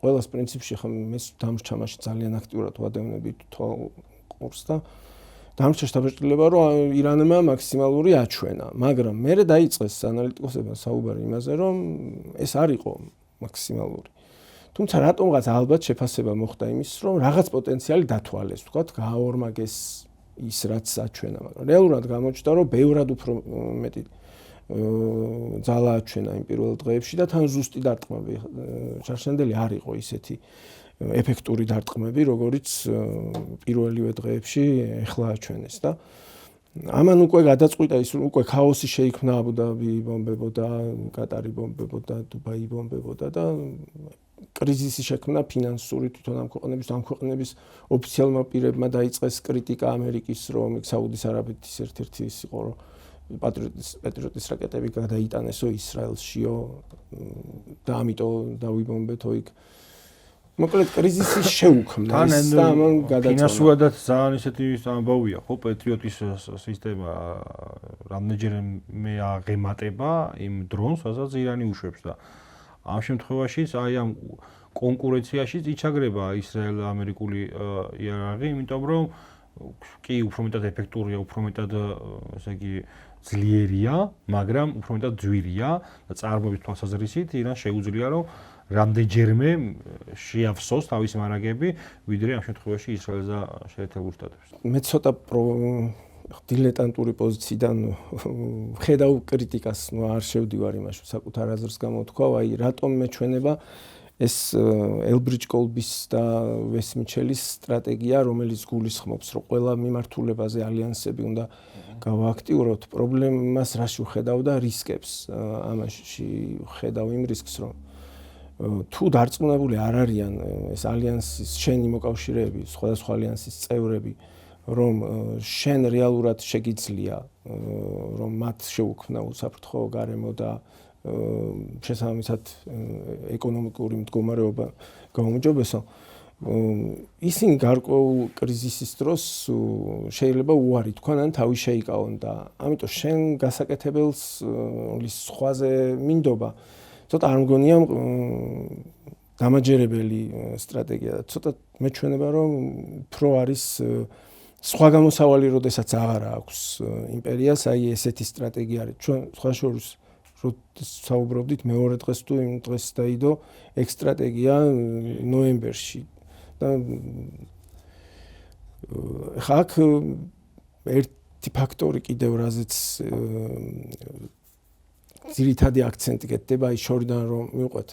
ყველას პრინციპში ხომ მე დამრჩა მაშინ ძალიან აქტიურად ვადევნებით ყურს და დამრჩა შთაბეჭდილება რომ ირანმა მაქსიმალური აჩვენა მაგრამ მე დაიწყეს ანალიტიკოსებმა საუბარი იმაზე რომ ეს არ იყო მაქსიმალური თუმცა რატომღაც ალბათ შეფასება მოხდა იმის რომ რაღაც პოტენციალი დათვალეს თქვათ გააორმაგეს ის რაც აჩვენა მაგრამ რეალურად გამოჩნდა რომ ბევრად უფრო მეტი ძალა აჩვენა იმ პირველ დღეებში და თან ზუსტი დარტყმები შარშანდელი არ იყო ისეთი ეფექტური დარტყმები როგორიც პირველივე დღეებში ეხლა აჩვენეს და ამან უკვე გადაწყვიტა ის უკვე ქაოსი შეიქმნა აბუ-დაბი ბომბებოდა კატარი ბომბებოდა დუბაი ბომბებოდა და კრიზისი შექმნა ფინანსური თვითონ ამ ქვეყნების ოფიციალურმა პირებმა დაიწყეს კრიტიკა ამერიკის რომ საუდის არაბეთის ერთ-ერთი ის იყო რომ პატრიოტის რაკეტები გადაიტანესო ისრაელშიო და ამიტომ დავიბომბეთო იქ. მოკლედ კრიზისი შეუქმნა ის და ამან გადაწყვეტა. ფინანსურადაც ძალიან ისეთი ამბავია, ხო, პატრიოტის სისტემა რამდენჯერმე აღემატება იმ დრონს, რასაც ირანი უშვებს და ამ შემთხვევაშიც აი ამ კონკურენციაში იჩაგრება ისრაელ-ამერიკული იარაღი, იმიტომ რომ კი უფრო მეტად ეფექტურია, უფრო მეტად ესე იგი ძლიერია, მაგრამ უფრო მეტად ძვირია და წარმოების თვალსაზრისით ირანს შეუძლია რომ რამდენჯერმე შეავსოს თავის მარაგები, ვიდრე ამ შემთხვევაში ისრაელს და შეერთებულ შტატებს. მე ცოტა დილეტანტური პოზიციიდან ხედავ კრიტიკას, ნუ არ შევდივარ იმაში, საკუთარ აზრს გამოთქვა, აი რატომ მეჩვენება ეს ელბრიჯ კოლბის და ვეს მიჩელის სტრატეგია, რომელიც გულისხმობს, რომ ყველა მიმართულებაზე ალიანსები უნდა გავააქტიუროთ, პრობლემას რაში ვხედავ და რისკებს ამაში ვხედავ იმ რისკს, რომ თუ დარწმუნებული არ არიან ეს ალიანსის შენი მოკავშირეები, სხვადასხვა ალიანსის წევრები, რომ შენ რეალურად შეგიძლია რომ მათ შეუქმნა უსაფრთხო გარემო და შესაბამისად ეკონომიკური მდგომარეობა გაუმჯობესო ისინი გარკვეულ კრიზისის დროს შეიძლება უარი თქვან ან თავი შეიკავონ და ამიტომ შენ გასაკეთებელს სხვაზე მინდობა ცოტა არ მგონია დამაჯერებელი სტრატეგია და ცოტა მეჩვენება რომ უფრო არის სხვა გამოსავალი როდესაც აღარ აქვს იმპერიას აი ესეთი სტრატეგია არის ჩვენ სხვა შორის საუბრობდით მეორე დღეს თუ იმ დღეს დაიდო ეგ სტრატეგია ნოემბერში და ხაკ ერთი ფაქტორი კიდევ რაზეც ძირითადი აქცენტი გეთდება ის შორიდან რომ მივყვეთ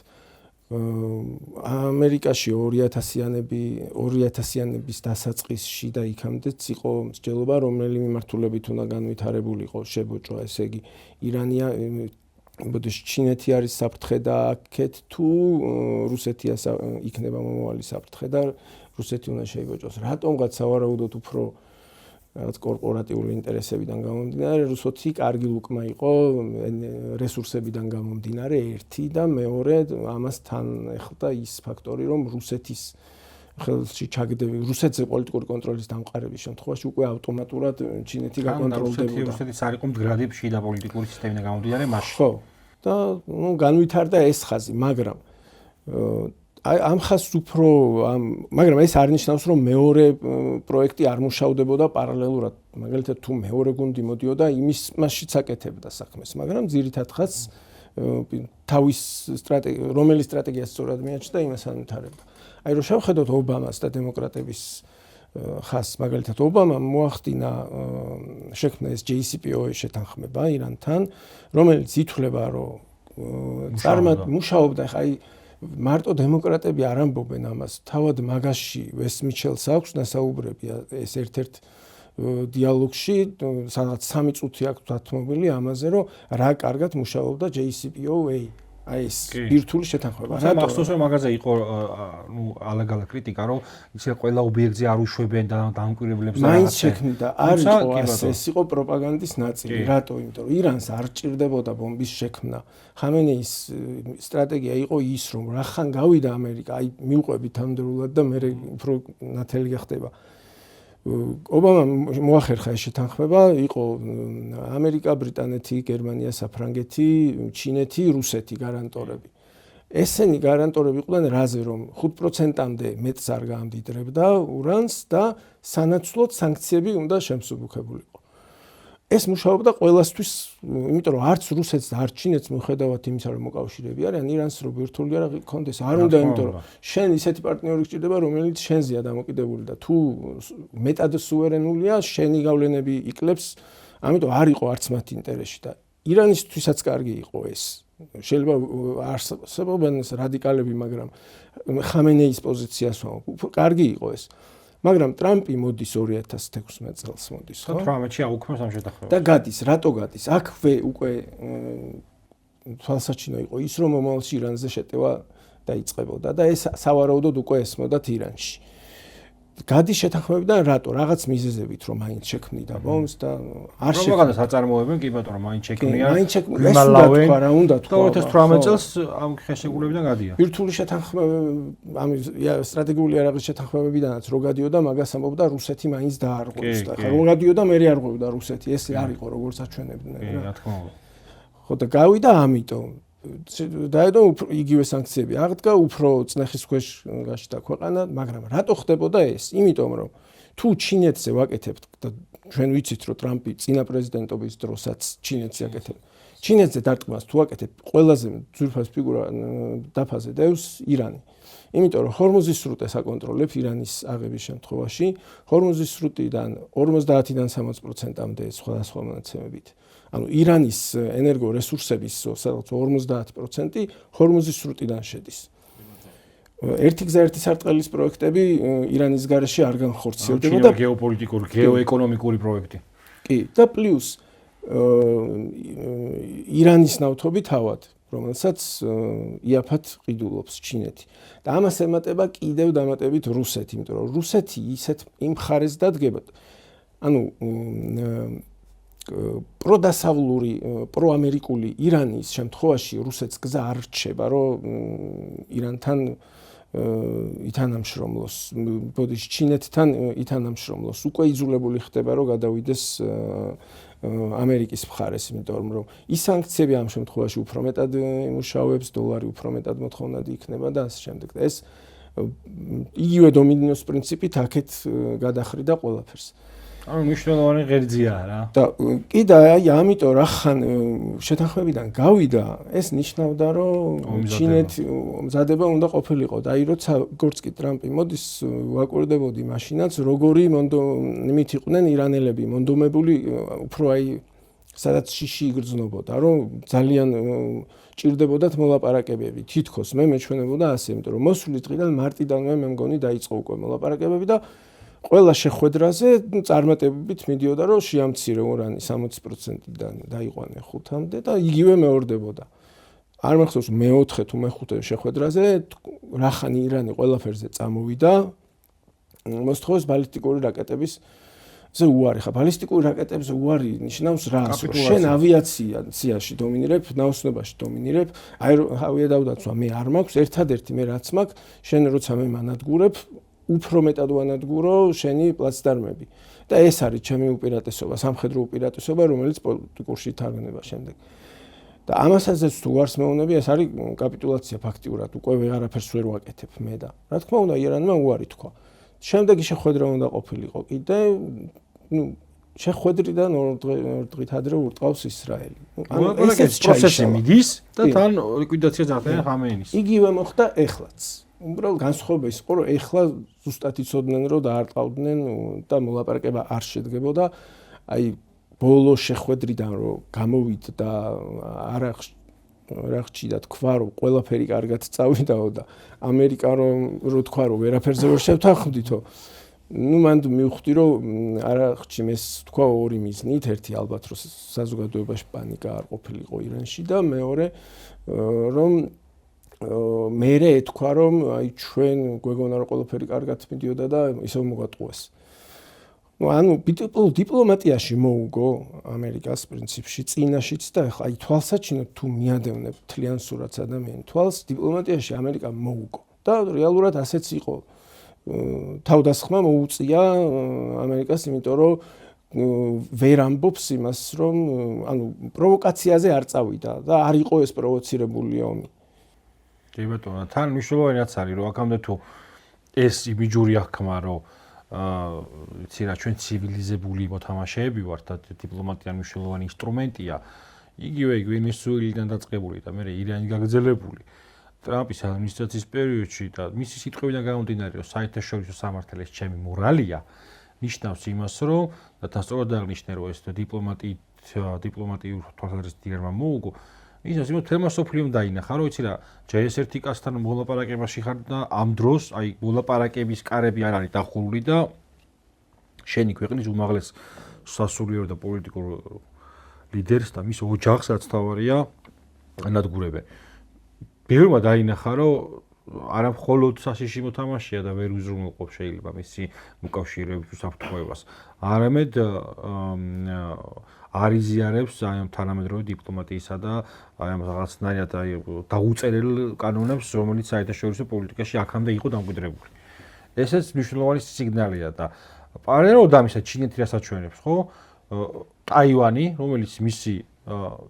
ამერიკაში 2000-იანების დასაწყისში და იქამდეც იყო მსჯელობა რომელი მიმართულებით უნდა განვითარებულიყო შებოჭვა ესე იგი ირანია ბოდიში ჩინეთი არის საფრთხე და აქეთ თუ რუსეთია იქნება მომავალი საფრთხე და რუსეთი უნდა შეიბოჭოს რატომღაც სავარაუდოდ უფრო რაღაც კორპორატიული ინტერესებიდან გამომდინარე რუსეთი კარგი ლუკმა იყო რესურსებიდან გამომდინარე ერთი და მეორე ამას თან ეხლდა ის ფაქტორი რომ ხელში ჩაგდები რუსეთზე პოლიტიკური კონტროლის დამყარების შემთხვევაში უკვე ავტომატურად ჩინეთი გაკონტროლდებოდა. რუსეთის არ იყო მდგრადი შიდა პოლიტიკური სისტემიდან გამომდინარე მაშინ. ხო. და განვითარდა ეს ხაზი, მაგრამ ამ ხაზს უფრო მაგრამ ეს არ ნიშნავს რომ მეორე პროექტი არ მუშავდებოდა პარალელურად. მაგალითად თუ მეორე გუნდი მოდიოდა იმის მასშიც აკეთებდა საქმეს, მაგრამ ძირითად ხაზს თავის რომელი სტრატეგია სწორად მიაჩნდა იმას ანვითარებდა. აი რომ შევხედოთ ობამას და დემოკრატების ხაზს, მაგალითად ობამამ მოახდინა შექმნა ეს JCPOA შეთანხმება ირანთან, რომელიც ითვლება რომ მუშაობდა, აი მარტო დემოკრატები არ ამბობენ ამას, თავად მაგაში ვეს მიჩელს აქვს ნასაუბრები ეს ერთ-ერთ დიალოგში, სადაც 3 წუთი აქვს დათმობილი ამაზე, რომ რა კარგად მუშაობდა JCPOA. აი ეს ბირთვული შეთანხმება. მახსოვს რომ მაგაზე იყო ალაგ-ალაგ კრიტიკა, რომ ისე ყველა ობიექტზე არ უშვებენ და დამკვირვებლებს და მაინც შექმნიდა. არ იყო ასე, ეს იყო პროპაგანდის ნაწილი. რატო? იმიტომ რომ ირანს არ ჭირდებოდა ბომბის შექმნა. ხამენეის სტრატეგია იყო ის, რომ რახან გავიდა ამერიკა, აი მიუყვებით ამდროულად და მე უფრო ნათელი გახდება. ობამამ მოახერხა ეს შეთანხმება, იყო ამერიკა, ბრიტანეთი, გერმანია, საფრანგეთი, ჩინეთი, რუსეთი გარანტორები. ესენი გარანტორები იყვნენ რაზე, რომ 5%-მდე მეტს არ გაამდიდრებდა ურანს და სანაცვლოდ სანქციები უნდა შემსუბუქებულიყო. ეს მუშაობდა ყველასთვის, იმიტომ რომ არც რუსეთს და არც ჩინეთს მიუხედავად იმისა, რომ მოკავშირეები არიან, ირანს რო ბირთვული არ იქონდეს, არ უნდა, იმიტომ რომ შენ ისეთი პარტნიორი გჭირდება, რომელიც შენზეა დამოკიდებული და თუ მეტად სუვერენულია, შენი გავლენები იკლებს, ამიტომ არ იყო არც მათ ინტერესში და ირანისთვისაც კარგი იყო ეს. შეიძლება არსებობენ რადიკალები, მაგრამ ხამენეის პოზიციას კარგი იყო ეს. მაგრამ ტრამპი მოდის 2016 წელს მოდის, ხო? 18-ში აუქმებს ამ შეთანხმებას. და გადის, რატო გადის? აქვე უკვე თვალსაჩინო იყო ის, რომ მომავალში ირანზე შეტევა დაიწყებოდა და ეს სავარაუდოდ უკვე ესმოდათ ირანში. გადის შეთანხმებიდან რატო? რაღაც მიზეზებით რომ მაინც შექმნიდა ბომბს და არ შექმნა საწარმოებენ, კი ბატონო, მაინც შექმნია. გიმალავენ. რა და 2018 წელს ამ ხელშეკრულებიდან გადია. ბირთვული შეთანხმება, ამ სტრატეგიული იარაღის შეთანხმებებიდანაც რო გადიოდა, მაგას ამბობდა რუსეთი მაინც დაარღვევს და ხა რო გადიოდა, მე არღვევდა რუსეთი. ეს არ იყო როგორც აჩვენებდნენ რა. რა თქმა უნდა. ხო და გავიდა ამიტომ დაედო იგივე სანქციები აღდგა, უფრო წნეხის ქვეშ გაშდა ქვეყანა, მაგრამ რატო ხდებოდა ეს? იმიტომ რომ თუ ჩინეთზე ვაკეთებთ და ჩვენ ვიცით რომ ტრამპი წინა პრეზიდენტობის დროსაც ჩინეთზე აკეთებდა. ჩინეთზე დარტყმას თუ აკეთებ, ყველაზე ძვირფას ფიგურა დაფაზე დევს ირანი. იმიტომ რომ ჰორმუზის სრუტეს აკონტროლებს ირანის აღების შემთხვევაში, ჰორმუზის სრუტიდან 50-დან 60%-მდე სხვადასხვა მონაცემებით. ანუ ირანის ენერგო რესურსების სადღაც 50% ჰორმუზის სრუტიდან შედის. ერთი გზა ერთი სარტყელის პროექტები ირანის გარეშე არ განხორციელდება და გეოპოლიტიკური, გეოეკონომიკური პროექტი. კი, და პლუს ირანის ნავთობი თავად, რომელსაც იაფად ყიდულობს ჩინეთი. და ამას ემატება კიდევ დამატებით რუსეთი, იმიტომ რომ რუსეთი ისეთ იმ ხარეს დადგება. ანუ პროდასავლური, პროამერიკული ირანის შემთხვევაში რუსეთს გზა არ რჩება, რომ ირანთან ითანამშრომლოს, ბოდიში ჩინეთთან ითანამშრომლოს. უკვე იძულებული ხდება, რომ გადავიდეს ამერიკის მხარეს, იმიტომ რომ ის სანქციები ამ შემთხვევაში უფრო მეტად იმუშავებს, დოლარი უფრო მეტად მოთხოვნადი იქნება და ასე შემდეგ. და ეს იგივე დომინოს პრინციპით აქეთ გადახრიდა ყველაფერს. ანუ მნიშვნელოვანი ღერძია რა. და კიდე აი ამიტომ რახან შეთანხმებიდან გავიდა, ეს ნიშნავდა რომ ჩინეთი მზადება უნდა ყოფილიყო. და აი როცა როგორც კი ტრამპი მოდის, ვაკვირდებოდი მაშინაც როგორი იმით იყვნენ ირანელები მონდომებული, უფრო აი სადაც შიში იგრძნობოდა, რომ ძალიან ჭირდებოდათ მოლაპარაკებები. თითქოს მე მეჩვენებოდა ასე, იმიტომ რომ მოსული დღიდან მარტიდანვე მე მგონი დაიწყო უკვე მოლაპარაკებები და ყველა შეხვედრაზე წარმატებით მიდიოდა, რომ შეამცირე ურანი 60%-დან დაიყვანე 5-მდე და იგივე მეორდებოდა. არ მახსოვს მე-4 თუ მე-5 შეხვედრაზე რახანი ირანი ყველაფერზე წამოვიდა, მოსთხოვეს ბალისტიკური რაკეტების ზე უარი. ხა ბალისტიკური რაკეტებზე უარი ნიშნავს რას? შენ ავიაციაში დომინირებ, ნაოსნობაში დომინირებ, ავიადავდაცვა მე არ მაქვს, ერთადერთი მე რაც მაქვს, შენ როცა მე მანადგურებ უფრო მეტად ვანადგურო შენი პლაცდარმები. და ეს არის ჩემი უპირატესობა, სამხედრო უპირატესობა, რომელიც პოლიტიკურში თარგმნება შემდეგ. და ამასაც თუ არს მეუბნები, ეს არის კაპიტულაცია ფაქტიურად, უკვე ვეღარაფერს ვერ ვაკეთებ მე და რა თქმა უნდა ირანმა უარი თქვა. შემდეგი შეხვედრა უნდა ყოფილიყო კიდე, შეხვედრიდან ორ დღით ადრე ურტყავს ისრაელი. ესეც პროცესი მიდის და თან ლიკვიდაცია ძახდნენ ხამეინის. იგივე მოხდა ეხლაც. უბრალოდ განსხვავება ის იყო, რომ ეხლა ზუსტად იცოდნენ, რომ დაარტყავდნენ და მოლაპარაკება არ შედგებოდა. აი ბოლო შეხვედრიდან რომ გამოვიდ და არ აღჭიდა თქვა, რომ ყველაფერი კარგად წავიდაო და ამერიკა რომ თქვა, რომ ვერაფერზე ვერ შევთანხმდითო. მან მივხვდი, რომ არ აღჭიმეს თქვა ორი მიზნით, ერთი ალბათ რომ საზოგადოებაში პანიკა არ ყოფილიყო ირანში და მეორე რომ მერე ეთქვა, რომ აი ჩვენ გვეგონა რომ ყველაფერი კარგად მიდიოდა და ისევ მოგატყუეს. ანუ დიპლომატიაში მოუგო ამერიკას პრინციპში წინაშიც და ახლა აი თვალსაჩინო თუ მიადევნებ თლიან სურათს ადამიანი თვალს დიპლომატიაში ამერიკა მოუგო და რეალურად ასეც იყო თავდასხმა მოუწია ამერიკას იმიტომ რომ ვერ ამბობს იმას რომ ანუ პროვოკაციაზე არ წავიდა და არ იყო ეს პროვოცირებული ომი. კი ბატონო, თან მნიშვნელოვანიც არის რომ აქამდე თუ ეს იმიჯური აღქმა რომ იცი რა ჩვენ ცივილიზებული მოთამაშეები ვართ და დიპლომატია მნიშვნელოვანი ინსტრუმენტია იგივე ვენესუელიდან დაწყებული და მე ირანი გაგრძელებული ტრამპის ადმინისტრაციის პერიოდში და მისი სიტყვებიდან გამომდინარე რომ საერთაშორისო სამართლის ჩემი მორალია ნიშნავს იმას რომ და თან სწორად აღნიშნე რომ ეს დიპლომატიურ თვალსაზრისით ირანმა მოუგო ისე იმათ თემა სოფლიომ დაინახა რომ იცი რა JS1-კასთან მოლაპარაკებაში ხარ და ამ დროს აი მოლაპარაკების კარები არ არის დახურული და შენი ქვეყნის უმაღლეს სასულიერო და პოლიტიკურ ლიდერს და მის ოჯახსაც თავარია ანადგურებენ. ბევრმა დაინახა რომ არა მხოლოდ საშიში მოთამაშეა და ვერ უზრუნველყოფ შეიძლება მისი მოკავშირეების უსაფრთხოებას. არამედ არიზიარებს აი ამ თანამედროვე დიპლომატიისა და აი ამ რაღაცნაირად აი დაუწერელ კანონებს, რომელიც საერთაშორისო პოლიტიკაში აქამდე იყო დამკვიდრებული. ესეც მნიშვნელოვანი სიგნალია და პარალელურად ამისა ჩინეთი რასაც ჩვენებს, ხო? ტაივანი, რომელიც მისი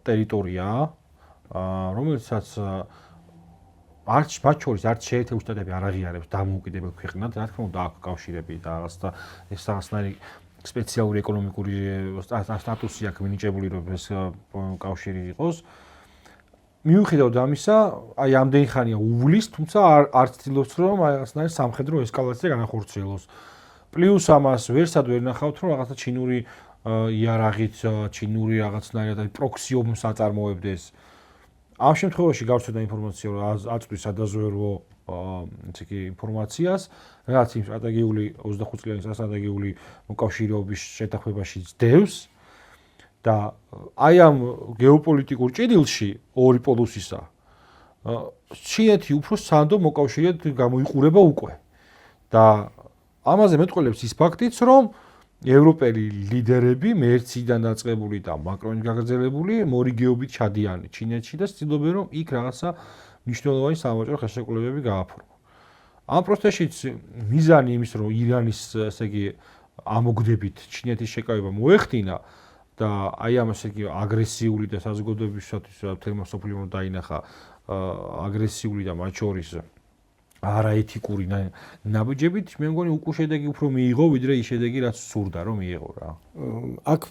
ტერიტორიაა, რომელიცაც არც მათ შორის არც შეერთებული შტატები არ აღიარებს დამოუკიდებელ ქვეყნად, რა თქმა უნდა აქვს კავშირები და რაღაცა ეს რაღაცნაირი სპეციალური ეკონომიკური სტატუსი აქვს მინიჭებული რომ ეს კავშირი იყოს. მიუხედავად ამისა, აი ამდენი ხანია უვლის, თუმცა არ ცდილობს რომ აი რაღაცნაირი სამხედრო ესკალაცია განახორციელოს. პლუს ამას ვერსად ვერ ნახავთ რომ რაღაცა ჩინური იარაღით, ჩინური რაღაცნაირად აი პროქსი ომს აწარმოებდეს. ამ შემთხვევაში გავცედა ინფორმაცია რომ აწვდის სადაზვერვო ისე კი ინფორმაციას რაც იმ სტრატეგიული 25 წლიანი სტრატეგიული მოკავშირეობის შეთანხმებაში ძდევს და აი ამ გეოპოლიტიკურ ჭიდილში ორი პოლუსისა ჩინეთი უფრო სანდო მოკავშირედ გამოიყურება უკვე და ამაზე მეტყველებს ის ფაქტიც რომ ევროპელი ლიდერები მერციდან დაწყებული და მაკრონის გაგრძელებული მორიგეობით ჩადიან ჩინეთში და ცდილობენ რომ იქ რაღაცა მნიშვნელოვანი სამაჯრო ხელშეკრულებები გააფორმონ. ამ პროცესშიც მიზანი იმის რომ ირანის ესე იგი ამოგდებით ჩინეთის შეკავება მოეხდინა და აი ამ ესე იგი აგრესიული და საზოგადოებისათვის თემა სოფლიო დაინახა აგრესიული და მათ შორის არაეთიკური ნაბიჯებით მე მგონი უკვე შედეგი უფრო მიიღო ვიდრე ის შედეგი რაც სურდა რომ მიიღო რა. აქ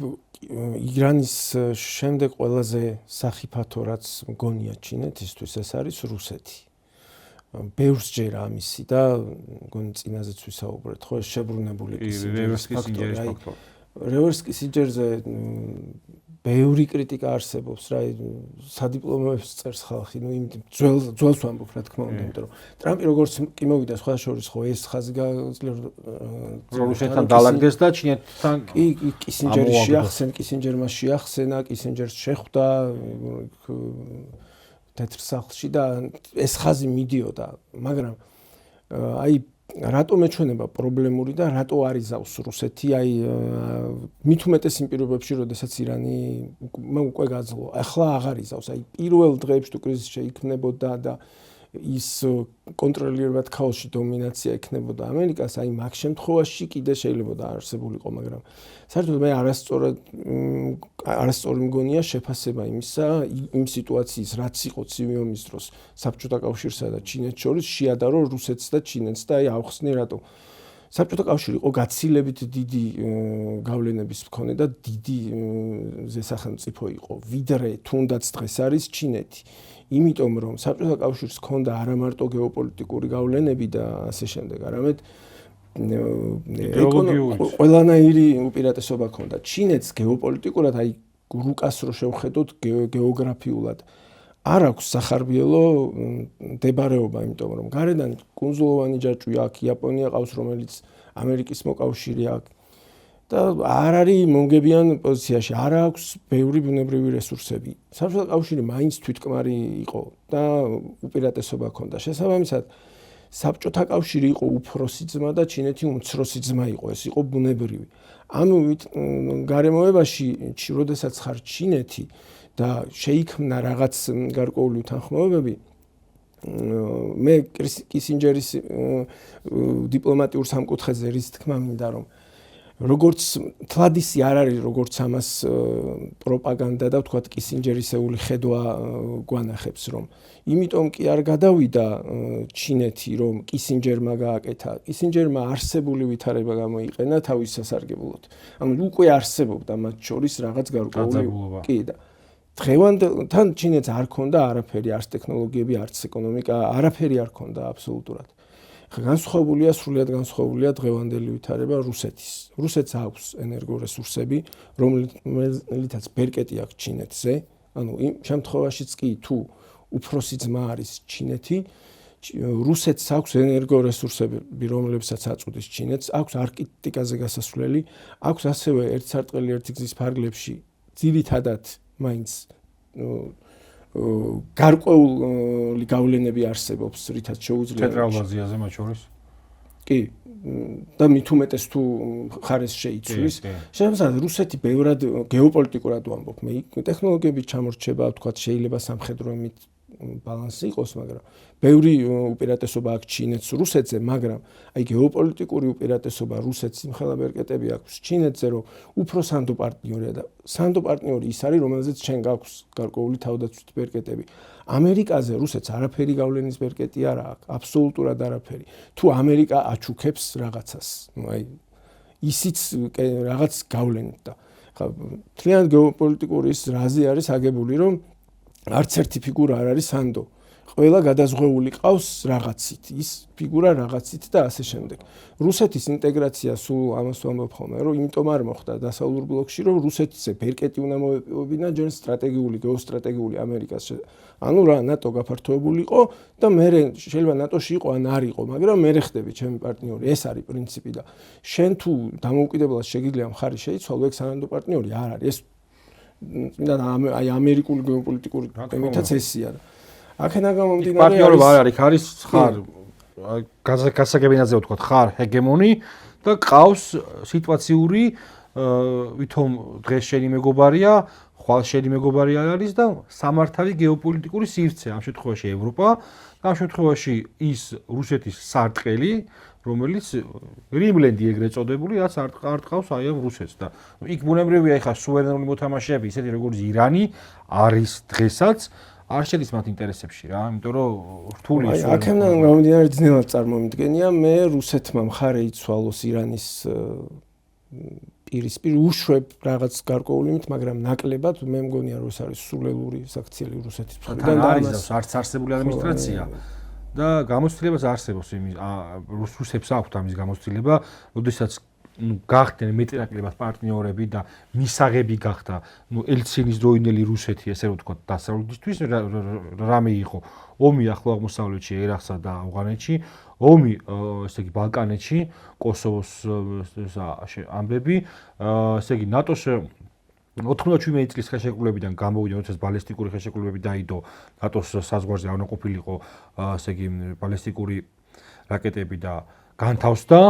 ირანის შემდეგ ყველაზე სახიფათო რაც მგონია ჩინეთისთვის ეს არის რუსეთი. ბევრს ჯერა ამისი და მგონი წინაზეც ვისაუბრეთ ხო ეს შებრუნებული კისინჯერის ფაქტორი. რევერს კისინჯერზე ბევრი კრიტიკა არსებობს რა სადიპლომოებს წერს ხალხი ნუ იმ ძველს ვამბობ რა თქმა უნდა იმიტომ რომ ტრამპი როგორც კი მოვიდა სხვა შორის ხო ეს ხაზი გაძლევ რუსეთთან დალაგდეს და ჩინეთთან კი კისინჯერი შეახსენ კისინჯერმა შეახსენა კისინჯერს შეხვდა თეთრ სახლში და ეს ხაზი მიდიოდა მაგრამ აი რატო მეჩვენება პრობლემური და რატო არის ზავს რუსეთი აი მით უმეტეს იმ პირობებში როდესაც ირანი უკვე გაძლო ახლა აღარ იზავს აი პირველ დღეებში თუ კრიზისი შეიქმნებოდა და ის კონტროლირებად ქაოსში დომინაცია ექნებოდა ამერიკას, აი მაგ შემთხვევაში კიდე შეიძლება დაარსებულიყო, მაგრამ საერთოდ მე არასწორი მგონია შეფასება იმისა, იმ სიტუაციის, რაც იყო ცივი ომის დროს საბჭოთა კავშირსა და ჩინეთს შორის შეადარო რუსეთს და ჩინეთს და აი ავხსნი რატო საბჭოთა კავშირი იყო გაცილებით დიდი გავლენების მქონე და დიდი ზესახელმწიფო იყო, ვიდრე თუნდაც დღეს არის ჩინეთი. იმიტომ რომ საბჭოთა კავშირს ჰქონდა არა მარტო გეოპოლიტიკური გავლენები და ასე შემდეგ, არამედ ყველანაირი უპირატესობა ჰქონდა. ჩინეთს გეოპოლიტიკურად, აი რუკას რო შევხედოთ გეოგრაფიულად არ აქვს სახარბიელო მდებარეობა, იმიტომ რომ გარედან კუნძულოვანი ჯაჭვი აქვს, იაპონია ყავს, რომელიც ამერიკის მოკავშირე აქვს და არ არის მომგებიან პოზიციაში, არ აქვს ბევრი ბუნებრივი რესურსები. საბჭოთა კავშირი მაინც თვითკმარი იყო და უპირატესობა ჰქონდა. შესაბამისად, საბჭოთა კავშირი იყო უფროსი ძმა და ჩინეთი უმცროსი ძმა იყო, ეს იყო ბუნებრივი. ამით გარემოებაში, როდესაც ხარ ჩინეთი და შეიქმნა რაღაც გარკვეული უთანხმოებები, მე კისინჯერის დიპლომატიურ სამკუთხედზე რის თქმა მინდა რომ როგორც თლადისი არ არის როგორც ამას პროპაგანდა და ვთქვათ კისინჯერისეული ხედვა გვანახებს რომ იმიტომ კი არ გადავიდა ჩინეთი რომ კისინჯერმა გააკეთა კისინჯერმა არსებული ვითარება გამოიყენა თავის სასარგებლოდ ანუ უკვე არსებობდა მათ შორის რაღაც გარკვეული კი და დღევანდელთან ჩინეთს არ ქონდა არაფერი არც ტექნოლოგიები არც ეკონომიკა არაფერი არ ქონდა აბსოლუტურად განსხვავებულია სრულიად განსხვავებულია დღევანდელი ვითარება რუსეთის. რუსეთს აქვს ენერგორესურსები, რომელთაც ბერკეტი აქვს ჩინეთზე. ანუ იმ შემთხვევაშიც კი თუ უფროსი ძმა არის ჩინეთი, რუსეთს აქვს ენერგორესურსები, რომლებსაც აწუდის ჩინეთს, აქვს არქტიკაზე გასასვლელი, აქვს ასევე ერთსარტყელი ერთი გზის ფარგლებში ძირითადად მაინც გარკვეული გავლენები არსებობს, რითაც შეუძლია ცენტრალურ აზიაზე მათ შორის. კი, და მით უმეტეს თუ ხარეს შეიცვლის. შესაბამისად, რუსეთი ბევრად გეოპოლიტიკურად ვამბობ. მე ტექნოლოგიებით ჩამორჩება, ვთქვათ, შეიძლება სამხედრო იმით ბალანსი იყოს, მაგრამ ბევრი უპირატესობა აქვს ჩინეთს რუსეთზე, მაგრამ აი გეოპოლიტიკური უპირატესობა რუსეთს იმხელა ბერკეტები აქვს ჩინეთზე, რომ უფრო სანდო პარტნიორია და სანდო პარტნიორი ის არის, რომელზეც ჩვენ გაქვს გარკვეული თავდაცვითი ბერკეტები. ამერიკაზე რუსეთს არაფერი გავლენის ბერკეტი არ აქვს, აბსოლუტურად არაფერი. თუ ამერიკა აჩუქებს რაღაცას, აი ისიც რაღაც გავლენით და ხა თლიანად გეოპოლიტიკური ის რაზი არის აგებული, რომ არც ერთი ფიგურა არ არის სანდო. ყველა გადაზღვეული ყავს რაღაცით, ის ფიგურა რაღაცით და ასე შემდეგ. რუსეთის ინტეგრაცია სულ ამას ვამბობ ხოლმე, რომ იმიტომ არ მოხდა დასავლურ ბლოკში, რომ რუსეთზე ბერკეტი უნდა მოეპოვებინა ჯერ სტრატეგიული, გეოსტრატეგიული ამერიკას. ანუ რა, ნატო გაფართოებული იყო და მე შეიძლება ნატოში იყო ან არ იყო, მაგრამ მე ხდები ჩემი პარტნიორი, ეს არის პრინციპი და შენ თუ დამოუკიდებლად შეგიძლია მხარი შეიცვალო, ეგ სანადო პარტნიორი არ არის. ეს და აი ამერიკული გეოპოლიტიკური თემითაც ესია. აქედან გამომდინარე პარტნიორობა არ არის ხარ გასაგებინაზე ვთქვათ ხარ ჰეგემონი და ყავს სიტუაციური ვითომ დღეს შენი მეგობარია ხვალ შენი მეგობარი არ არის და სამართავი გეოპოლიტიკური სივრცე ამ შემთხვევაში ევროპა და ამ შემთხვევაში ის რუსეთის სარტყელი რომელიც რიმლენდი ეგრეთ წოდებული რაც არ ყავს აი ამ რუსეთს და იქ ბუნებრივია ხა სუვერენული მოთამაშეები ისეთი როგორც ირანი არის დღესაც არ შედის მათ ინტერესებში რა, იმიტომ რომ რთული ის აქედან გამომდინარე ძნელად წარმომიდგენია მე რუსეთმა მხარე იცვალოს ირანის პირისპირ უშვებ რაღაც გარკვეულით, მაგრამ ნაკლებად მე მგონია რომ ეს არის სულელური საქციელი რუსეთის მხრიდან და ამას არც არსებული ადმინისტრაცია და გამოცდილებას არსებობს იმის რუსებს აქვთ ამის გამოცდილება, როდესაც გახდნენ მეტნაკლებად პარტნიორები და მისაღები გახდა ელცინის დროინდელი რუსეთი, ესე რომ ვთქვათ, დასავლეთისთვის რამე იყო ომი ახლო აღმოსავლეთში, ერაყსა და ავღანეთში, ომი ესე იგი ბალკანეთში, კოსოვოს ამბები, ესე იგი ნატოს 97 წლის ხელშეკრულებიდან გამოვიდა, როდესაც ბალისტიკური ხელშეკრულებები დაიდო ნატოს საზღვარზე არ უნდა ყოფილიყო, ესე იგი ბალისტიკური რაკეტები და განთავსდა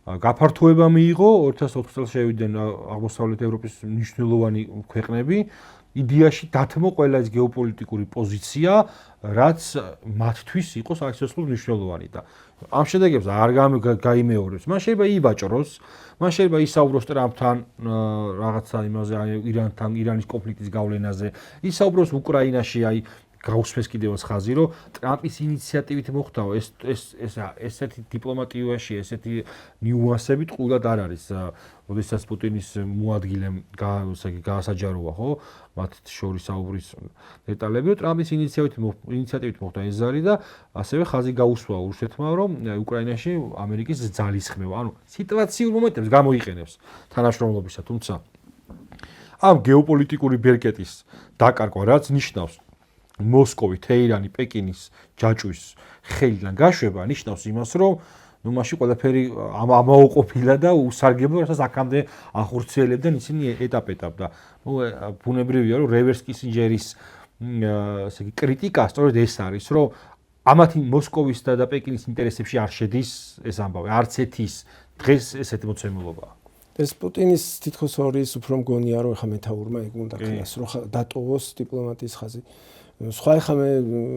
გაფართოება მიიღო 2004 წელს შევიდნენ აღმოსავლეთ ევროპის მნიშვნელოვანი ქვეყნები იდეაში დათმო ყველა ეს გეოპოლიტიკური პოზიცია რაც მათთვის იყო საერთოდ მნიშვნელოვანი და ამ შედეგებს არ გაიმეორებს მან შეიძლება იბაჭროს მან შეიძლება ისაუბროს ტრამპთან რაღაცა იმაზე ირანთან ირანის კონფლიქტის გავლენაზე ისაუბროს უკრაინაში გაუსმეს კიდევაც ხაზი, რომ ტრამპის ინიციატივით მოხდაო ესეთი დიპლომატიაში, ესეთი ნიუანსებით ყურად არ არის. როდესაც პუტინის მოადგილემ გაასაჯაროა, ხო? მათ შორის საუბრის დეტალები, ტრამპის ინიციატივით მოხდა ეს ზარი და ასევე ხაზი გაუსვა რუსეთმა, რომ უკრაინაში ამერიკის ძალისხმევა. ანუ სიტუაციურ მომენტებს გამოიყენებს თანამშრომლობისა, თუმცა ამ გეოპოლიტიკური ბერკეტის დაკარგვა რაც ნიშნავს მოსკოვი, თეირანი, პეკინის ჯაჭვის ხელიდან გაშვება ნიშნავს იმას, რომ მაშინ ყველაფერი ამაოყოფილა და უსარგებლო, რასაც აქამდე ახორციელებდნენ ისინი ეტაპ-ეტაპ და ბუნებრივია, რომ რევერს კისინჯერის ესე იგი კრიტიკა სწორედ ეს არის, რომ ამათი მოსკოვის და პეკინის ინტერესებში არ შედის ეს ამბავი, არც ეთის დღეს ესეთი მოცემულობაა. ეს პუტინის თითქოს არის უფრო მგონია, რომ ეხა მეთაურმა ეგ უნდა ქნას, რომ დატოვოს დიპლომატიის ხაზი. სხვა ეხა მე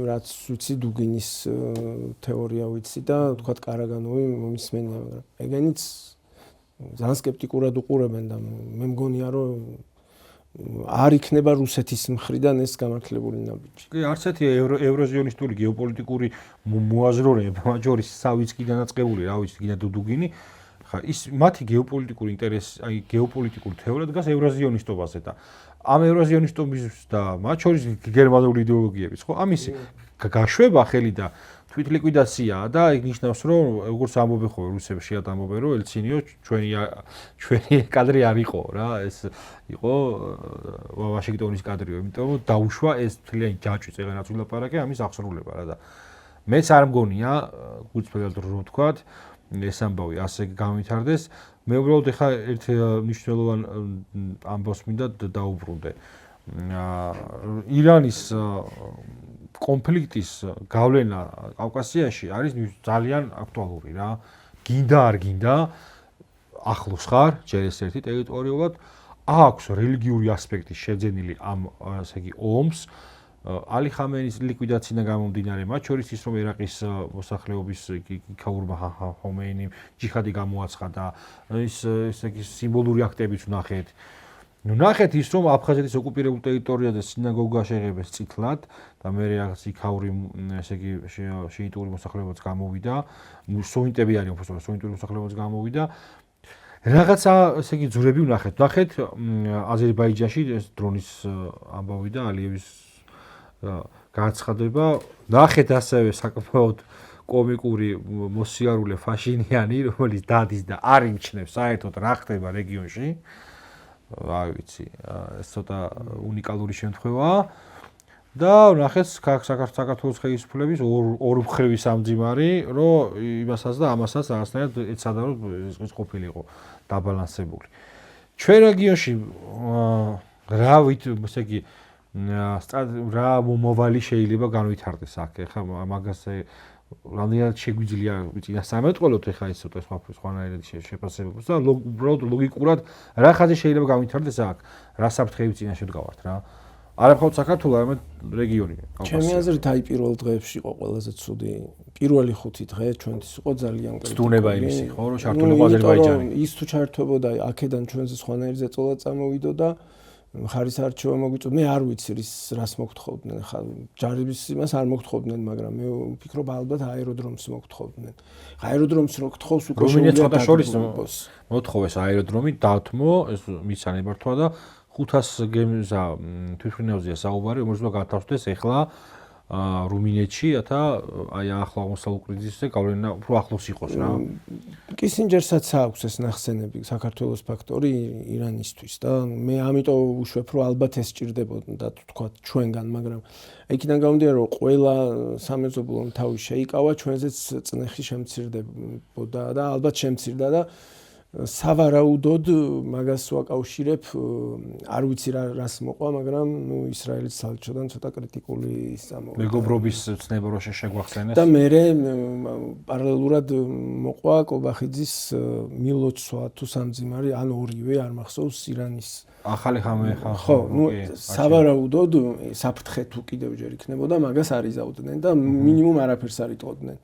რაც ვიცი დუგინის თეორია ვიცი და თქვა კარაგანოვი მომისმენია, მაგრამ ეგენიც ძალიან სკეპტიკურად უყურებენ და მე მგონია, რომ არ იქნება რუსეთის მხრიდან ეს გამართლებული ნაბიჯი. კი, არც ერთი ევროზიონისტული გეოპოლიტიკური მოაზროვნება მაჯორის სავიცკიდან აწყებული, რა ვიცი, კიდე დუგინი ის მათი გეოპოლიტიკური ინტერესი, აი გეოპოლიტიკური თეორია დგას ევრაზიონისტობაზე და ამ ევრაზიონისტობის და მათ შორის გერმანული იდეოლოგიების, ხო? ამის გაშვება ხელი და თვითლიკვიდაციაა და იქ ნიშნავს, რომ როგორც ამბობენ ხო რუსები შეად ამბობენ, რომ ელცინიო ჩვენი კადრი არ იყო რა, ეს იყო ვაშინგტონის კადრიო, იმიტომ რომ დაუშვა ეს თლიანი ჯაჭვი წეგანაც ვილაპარაკე ამის აღსრულება რა და მეც არ მგონია, გულწრფელად რო ვთქვათ, ეს ამბავი ასე გამვითარდეს. მე უბრალოდ ეხა ერთ მნიშვნელოვან ამბავს მინდა დაუბრუნდე. ირანის კონფლიქტის გავლენა კავკასიაში არის ძალიან აქტუალური რა. გინდა არ გინდა, ახლოს ხარ, ჯერ ეს ერთი ტერიტორიულად აქვს რელიგიური ასპექტი შეძენილი ამ ესე იგი ომს. ალი ხამენის ლიკვიდაციიდან გამომდინარე, მათ შორის ის რომ ერაყის მოსახლეობის იქაურმა ხომეინიმ ჯიჰადი გამოაცხადა, ის ესე იგი სიმბოლური აქტებიც ვნახეთ. ვნახეთ ის რომ აფხაზეთის ოკუპირებულ ტერიტორიაზე სინაგოგა შეღებეს წითლად და მე რაღაც იქაური ესე იგი შეიტური მოსახლეობაც გამოვიდა, სუნიტები არიან უფრო სუნიტური მოსახლეობაც გამოვიდა. რაღაცა ესე იგი ძვრები ვნახეთ. ვნახეთ აზერბაიჯანში ეს დრონის ამბავი და ალიევის გაცხადება. ნახეთ ასევე საკმაოდ კომიკური მოსიარულე ფაშინიანი, რომელიც დადის და არ იმჩნევს საერთოდ რა ხდება რეგიონში. არ ვიცი, ეს ცოტა უნიკალური შემთხვევაა. და ნახეთ საქართველოს ხელისუფლების ორმხრივი სამძიმარი, რომ იმასაც და ამასაც რაღაცნაირად ეცადა რომ ეს ყოფილიყო დაბალანსებული. ჩვენ რეგიონში რავით, ესე იგი რა მომავალი შეიძლება განვითარდეს აქ. ეხლა მაგაზე რამდენად შეგვიძლია წინასწარმეტყველოთ ეხლა ეს ცოტა სხვანაირად შეფასებებს და უბრალოდ ლოგიკურად რა ხაზი შეიძლება განვითარდეს აქ. რა საფრთხეები წინაშე ვდგავართ რა. არა მხოლოდ საქართველოს, არამედ რეგიონი. ჩემი აზრით აი პირველ დღეებში იყო ყველაზე ცუდი. პირველი 5 დღე ჩვენთვის იყო ძალიან კრიტიკული. სტუნება იმისი ხო, რომ ჩართულიყო აზერბაიჯანი. ის თუ ჩართვებოდა აქედან ჩვენზე სხვანაირ ზეწოლად წამოვიდოდა ხარის არჩევა მოგვიწევ. მე არ ვიცი რას მოგთხოვდნენ ხა ჯარების იმას არ მოგთხოვდნენ, მაგრამ მე ვფიქრობ ალბათ აეროდრომს მოგთხოვდნენ. აეროდრომს რო გთხოვს უკვე რუმინეთს ხოთა შორის მოთხოვეს აეროდრომი დათმო, ეს მის ანებართვა და 500 გემზა თვითმფრინავზეა საუბარი, რომელსაც გათავსდეს ეხლა რუმინეთში, რათა აი ახლა აღმოსავლურ კრიზისზე გავლენა უფრო ახლოს იყოს რა. კისინჯერსაც აქვს ეს ნახსენები საქართველოს ფაქტორი ირანისთვის და მე ამიტომ უშვებ რომ ალბათ ეს სჭირდებოდა თქვა ჩვენგან, მაგრამ იქიდან გამომდინარე რომ ყველა სამეზობლომ თავი შეიკავა, ჩვენზეც წნეხი შემცირდებოდა და ალბათ შემცირდა და სავარაუდოდ მაგას ვაკავშირებ, არ ვიცი რას მოყვა, მაგრამ ისრაელის საელჩოდან ცოტა კრიტიკული წამოვიდა. მეგობრობის ცნება რო შეგვახსენეს. და მე პარალელურად მოყვა კობახიძის მილოცვა თუ სამძიმარი, ან ორივე არ მახსოვს ირანის ახალი ხამე ხო, სავარაუდოდ საფრთხე თუ კიდევ ჯერ იქნებოდა, მაგას არ იზავდნენ და მინიმუმ არაფერს არ იტყოდნენ.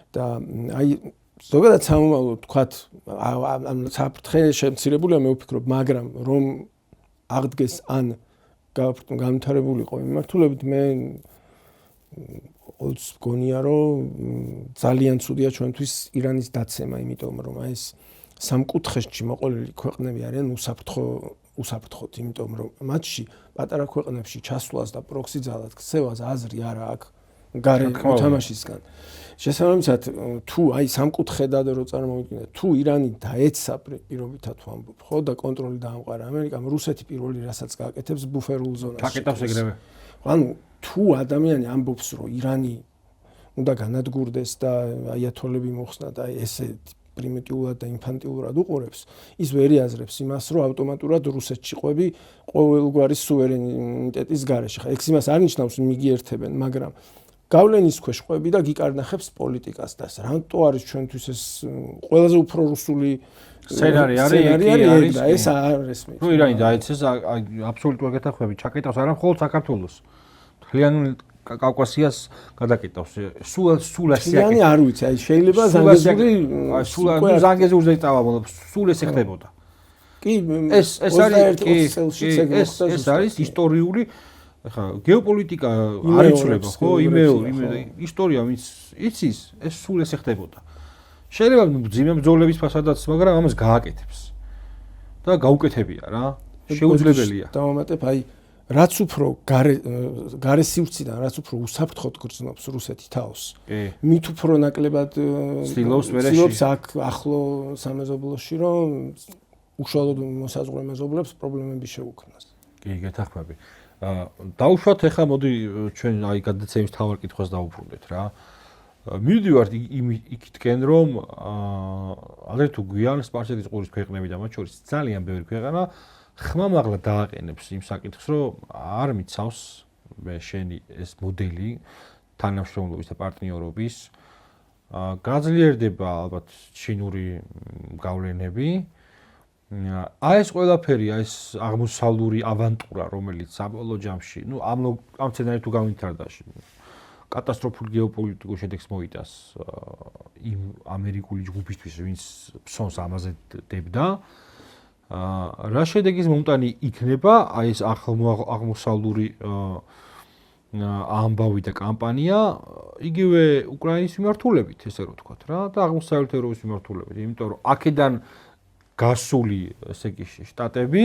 და აი ზოგადად სამომავლო თქვათ ამ საფრთხე შემცირებულია მე ვფიქრობ, მაგრამ რომ აღდგეს ან განვითარებულიყო მიმართულებით მე ყოველთვის გონია რომ ძალიან ცუდია ჩვენთვის ირანის დაცემა, იმიტომ რომ აი ეს სამკუთხედში მოყოლილი ქვეყნები არიან უსაფრთხოდ, იმიტომ რომ მათში პატარა ქვეყნებში ჩასვლას და პროქსი ძალად ქცევას აზრი არა აქვს გარე მოთამაშისგან. შესაბამისად, თუ აი სამკუთხედად რო წარმოვიდგინე, თუ ირანი დაეცა პირობითად ვამბობ, ხო და კონტროლი დაამყარა ამერიკამ, რუსეთი პირველი რასაც გააკეთებს ბუფერულ ზონაში. ჩაკეტავს ეგრევე. ანუ თუ ადამიანი ამბობს, რომ ირანი უნდა განადგურდეს და აიათოლები მოხსნა და ესე პრიმიტიულად და ინფანტილურად უყურებს, ის ვერ იაზრებს იმას, რომ ავტომატურად რუსეთში ყვები ყოველგვარი სუვერენიტეტის გარეშე. ხა ეს იმას არ ნიშნავს, რომ მიგიერთებენ, მაგრამ გავლენის ქვეშ ყვები და გიკარნახებს პოლიტიკას და რანტო არის ჩვენთვის ეს ყველაზე უფრო რუსული სცენარი არის და ეს არ ესმის. ნუ ირანი დაიცეს აბსოლუტურად გეთახვები, ჩაკეტავს არა მხოლოდ საქართველოს. მთლიანულ კავკასიას გადაკეტავს. სულ ასე. ირანი არ ვიცი, აი შეიძლება ზანგეზურზე წავა, სულ ეს ხდებოდა. კი, ეს არის ისტორიული ხა გეოპოლიტიკა არ იცვლება, ხო, იმეორ ისტორია იცის, ეს სულ ესე ხდებოდა. შეიძლება ძიმე ბრძოლების ფასადაც, მაგრამ ამას გააკეთებს. და გაუკეთებია რა. შეუძლებელია. დავამატებ, აი რაც უფრო გარე სივრციდან, რაც უფრო უსაფრთხოდ გრძნობს რუსეთი თავს. მით უფრო ნაკლებად ცდილობს აქ ახლო სამეზობლოში, რომ უშუალოდ მოსაზღვრე მეზობლებს პრობლემები შეუქმნას. კი, გეთახმები. დავუშვათ ახლა მოდი ჩვენ აი გადაცემის თავარ კითხვას დავუბრუნდეთ რა. მივდივართ იქითკენ რომ ადრე თუ გვიან სპარსეთის ყურის ქვეყნები და მათ შორის ძალიან ბევრი ქვეყანა ხმამაღლა დააყენებს იმ საკითხს, რომ არ მიცავს შენი ეს მოდელი თანამშრომლობის და პარტნიორობის. გაძლიერდება ალბათ ჩინური გავლენები. აი ეს ყველაფერი, ეს აღმოსავლური ავანტურა, რომელიც საბოლოო ჯამში, ნუ ამ სცენარით თუ განვითარდა, კატასტროფულ გეოპოლიტიკურ შედეგს მოიტანს იმ ამერიკული ჯგუფისთვის, ვინც ფსონს ამაზე დებდა. რა შედეგის მომტანი იქნება აი ეს აღმოსავლური ამბავი და კამპანია, იგივე უკრაინის მიმართულებით, ესე რომ ვთქვათ რა, და აღმოსავლეთ ევროპის მიმართულებით, იმიტომ რომ აქედან გასული ესე იგი შტატები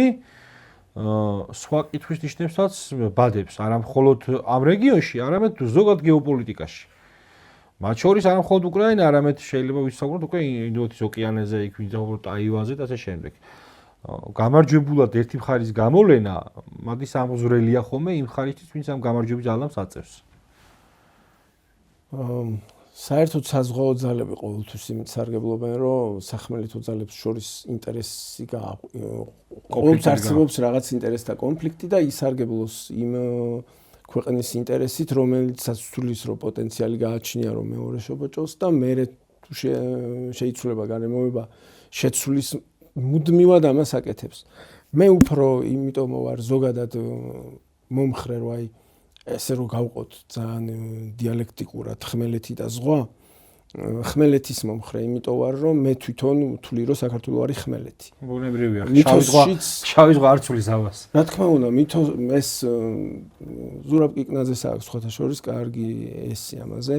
სხვა კითხვის ნიშნებსაც ბადებს არა მხოლოდ ამ რეგიონში, არამედ ზოგად გეოპოლიტიკაში. მათ შორის არა მხოლოდ უკრაინა, არამედ შეიძლება ვისაუბროთ უკვე ინდოეთის ოკეანეზე, იქ ვისაუბროთ ტაივანზე და ასე შემდეგ. გამარჯვებულად ერთი მხარის გამოვლენა, მაგის ამოზრელია ხოლმე იმ მხარისთვის, ვინც ამ გამარჯვების ალამს აწევს. საერთოდ საზღვაო ძალები ყოველთვის იმით სარგებლობენ, რომ სახმელეთო ძალებს შორის ინტერესი ყოველთვის არსებობს რაღაც ინტერესთა კონფლიქტი და ისარგებლოს იმ ქვეყნის ინტერესით, რომელიცაც თulis რომ პოტენციალი გააჩნია, რომ მეორე შობოჭოს და მერე თუ შეიცვლება გარემოება შეცვლის მუდმივად ამას აკეთებს. მე უფრო იმიტომ ვარ ზოგადად მომხრე, რომ აი ესე რომ გავყოთ ძალიან დიალექტიკურად ხმელეთი და ზღვა, ხმელეთის მომხრე, იმიტომ ვარ, რომ მე თვითონ ვთვლი, რომ საქართველო არის ხმელეთი. ბუნებრივია, შავი ზღვა არ ცვლის ამას. რა თქმა უნდა, ეს ზურაბ კიკნაძეს აქვს სხვათა შორის კარგი ესი ამაზე.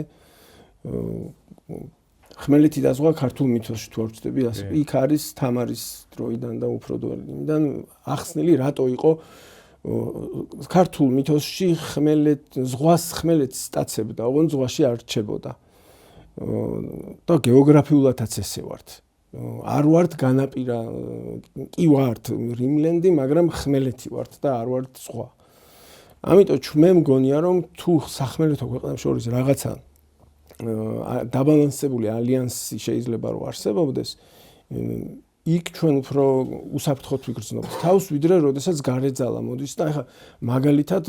ხმელეთი და ზღვა ქართულ მითოსში თუ არ ვწდები, იქ არის თამარის დროიდან და უფრო დროიდან ახსნილი რატო იყო ქართულ მითოსში ზღვას ხმელეთს სტაცებდა, ოღონდ ზღვაში არ რჩებოდა. და გეოგრაფიულადაც ესე ვართ. არ ვართ განაპირა, კი ვართ რიმლენდი, მაგრამ ხმელეთი ვართ და არ ვართ ზღვა. ამიტომ მე მგონია, რომ თუ სახმელეთო ქვეყნებს შორის რაღაცა დაბალანსებული ალიანსი შეიძლება რომ არსებობდეს, იქ ჩვენ უფრო უსაფრთხოდ ვიგრძნობთ თავს, ვიდრე როდესაც გარეძალა მოდის და ახლა მაგალითად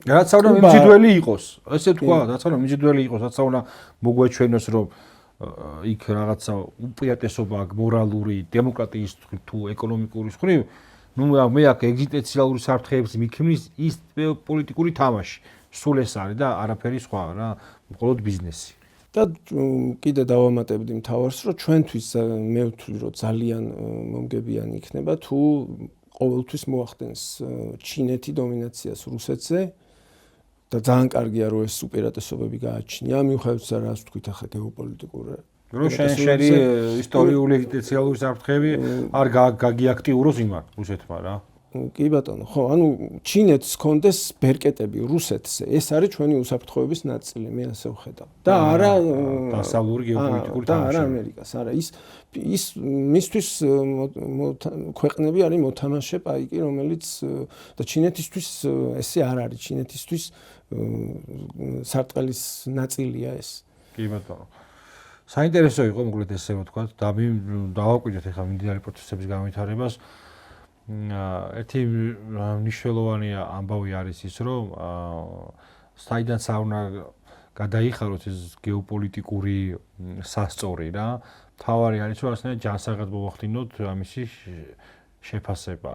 რაც უნდა მიმჯდველი იყოს. ესე თქვა, რაც უნდა მიმჯდველი იყოს, რაც უნდა მოგვეჩვენოს, რომ იქ რაღაცა უპირატესობა აქვს მორალური, დემოკრატიის თუ ეკონომიკური მხრივ, ნუ მე აქ ეგზისტენციალური საფრთხეების მიქმნის ის პოლიტიკური თამაში. სულ ეს არის და არაფერი სხვა რა, მხოლოდ ბიზნესი. და კიდე დავამატებდი მთავარს, რომ ჩვენთვის მე ვთვლი, რომ ძალიან მომგებიანი იქნება თუ ყოველთვის მოახდენს ჩინეთი დომინაციას რუსეთზე და ძალიან კარგია რომ ეს უპირატესობები გააჩნია, მიუხედავად რას ვთქვით ახლა გეოპოლიტიკურ რომ შენი ისტორიული ეგზისტენციალური საფრთხეები არ გაგიაქტიუროს იმან რუსეთმა რა. კი ბატონო, ხო, ანუ ჩინეთს კონდეს ბერკეტები რუსეთზე. ეს არის ჩვენი უსაფრთხოების ნაწილი, მე ასე ვხედავ. და არა დასავლური გეოპოლიტიკური და არა ამერიკას, არა ის მისთვის ქვეყნები არის მოთამაშე პაიკი, რომელიც და ჩინეთისთვის ესე არ არის, ჩინეთისთვის სარტყელის ნაწილია ეს. კი ბატონო. საინტერესო იყო მოკლედ ესე ვთქვა, დავაკვირდეთ ახლა მიმდინარე პროცესების განვითარებას. ერთი მნიშვნელოვანი ამბავი არის ის, რომ საიდან უნდა გადაიხაროთ ეს გეოპოლიტიკური სასწორი რა. თავარი არის რომ ასეთი ჯანსაღად მოვახდინოთ ამისი შეფასება.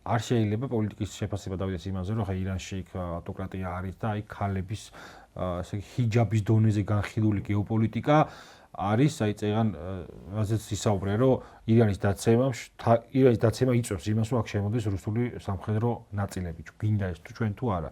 არ შეიძლება პოლიტიკის შეფასება დავიდეს იმაზე, რომ ხა ირანში იქ ავტოკრატია არის და აი ქალების ესე იგი ჰიჯაბის დონეზე განხილული გეოპოლიტიკა არის, აი წეგან რაზეც ისაუბრე, რომ ირანის დაცემა იწვევს იმას, რომ აქ შემოდის რუსული სამხედრო ნაწილები, გინდა ეს თუ ჩვენ თუ არა.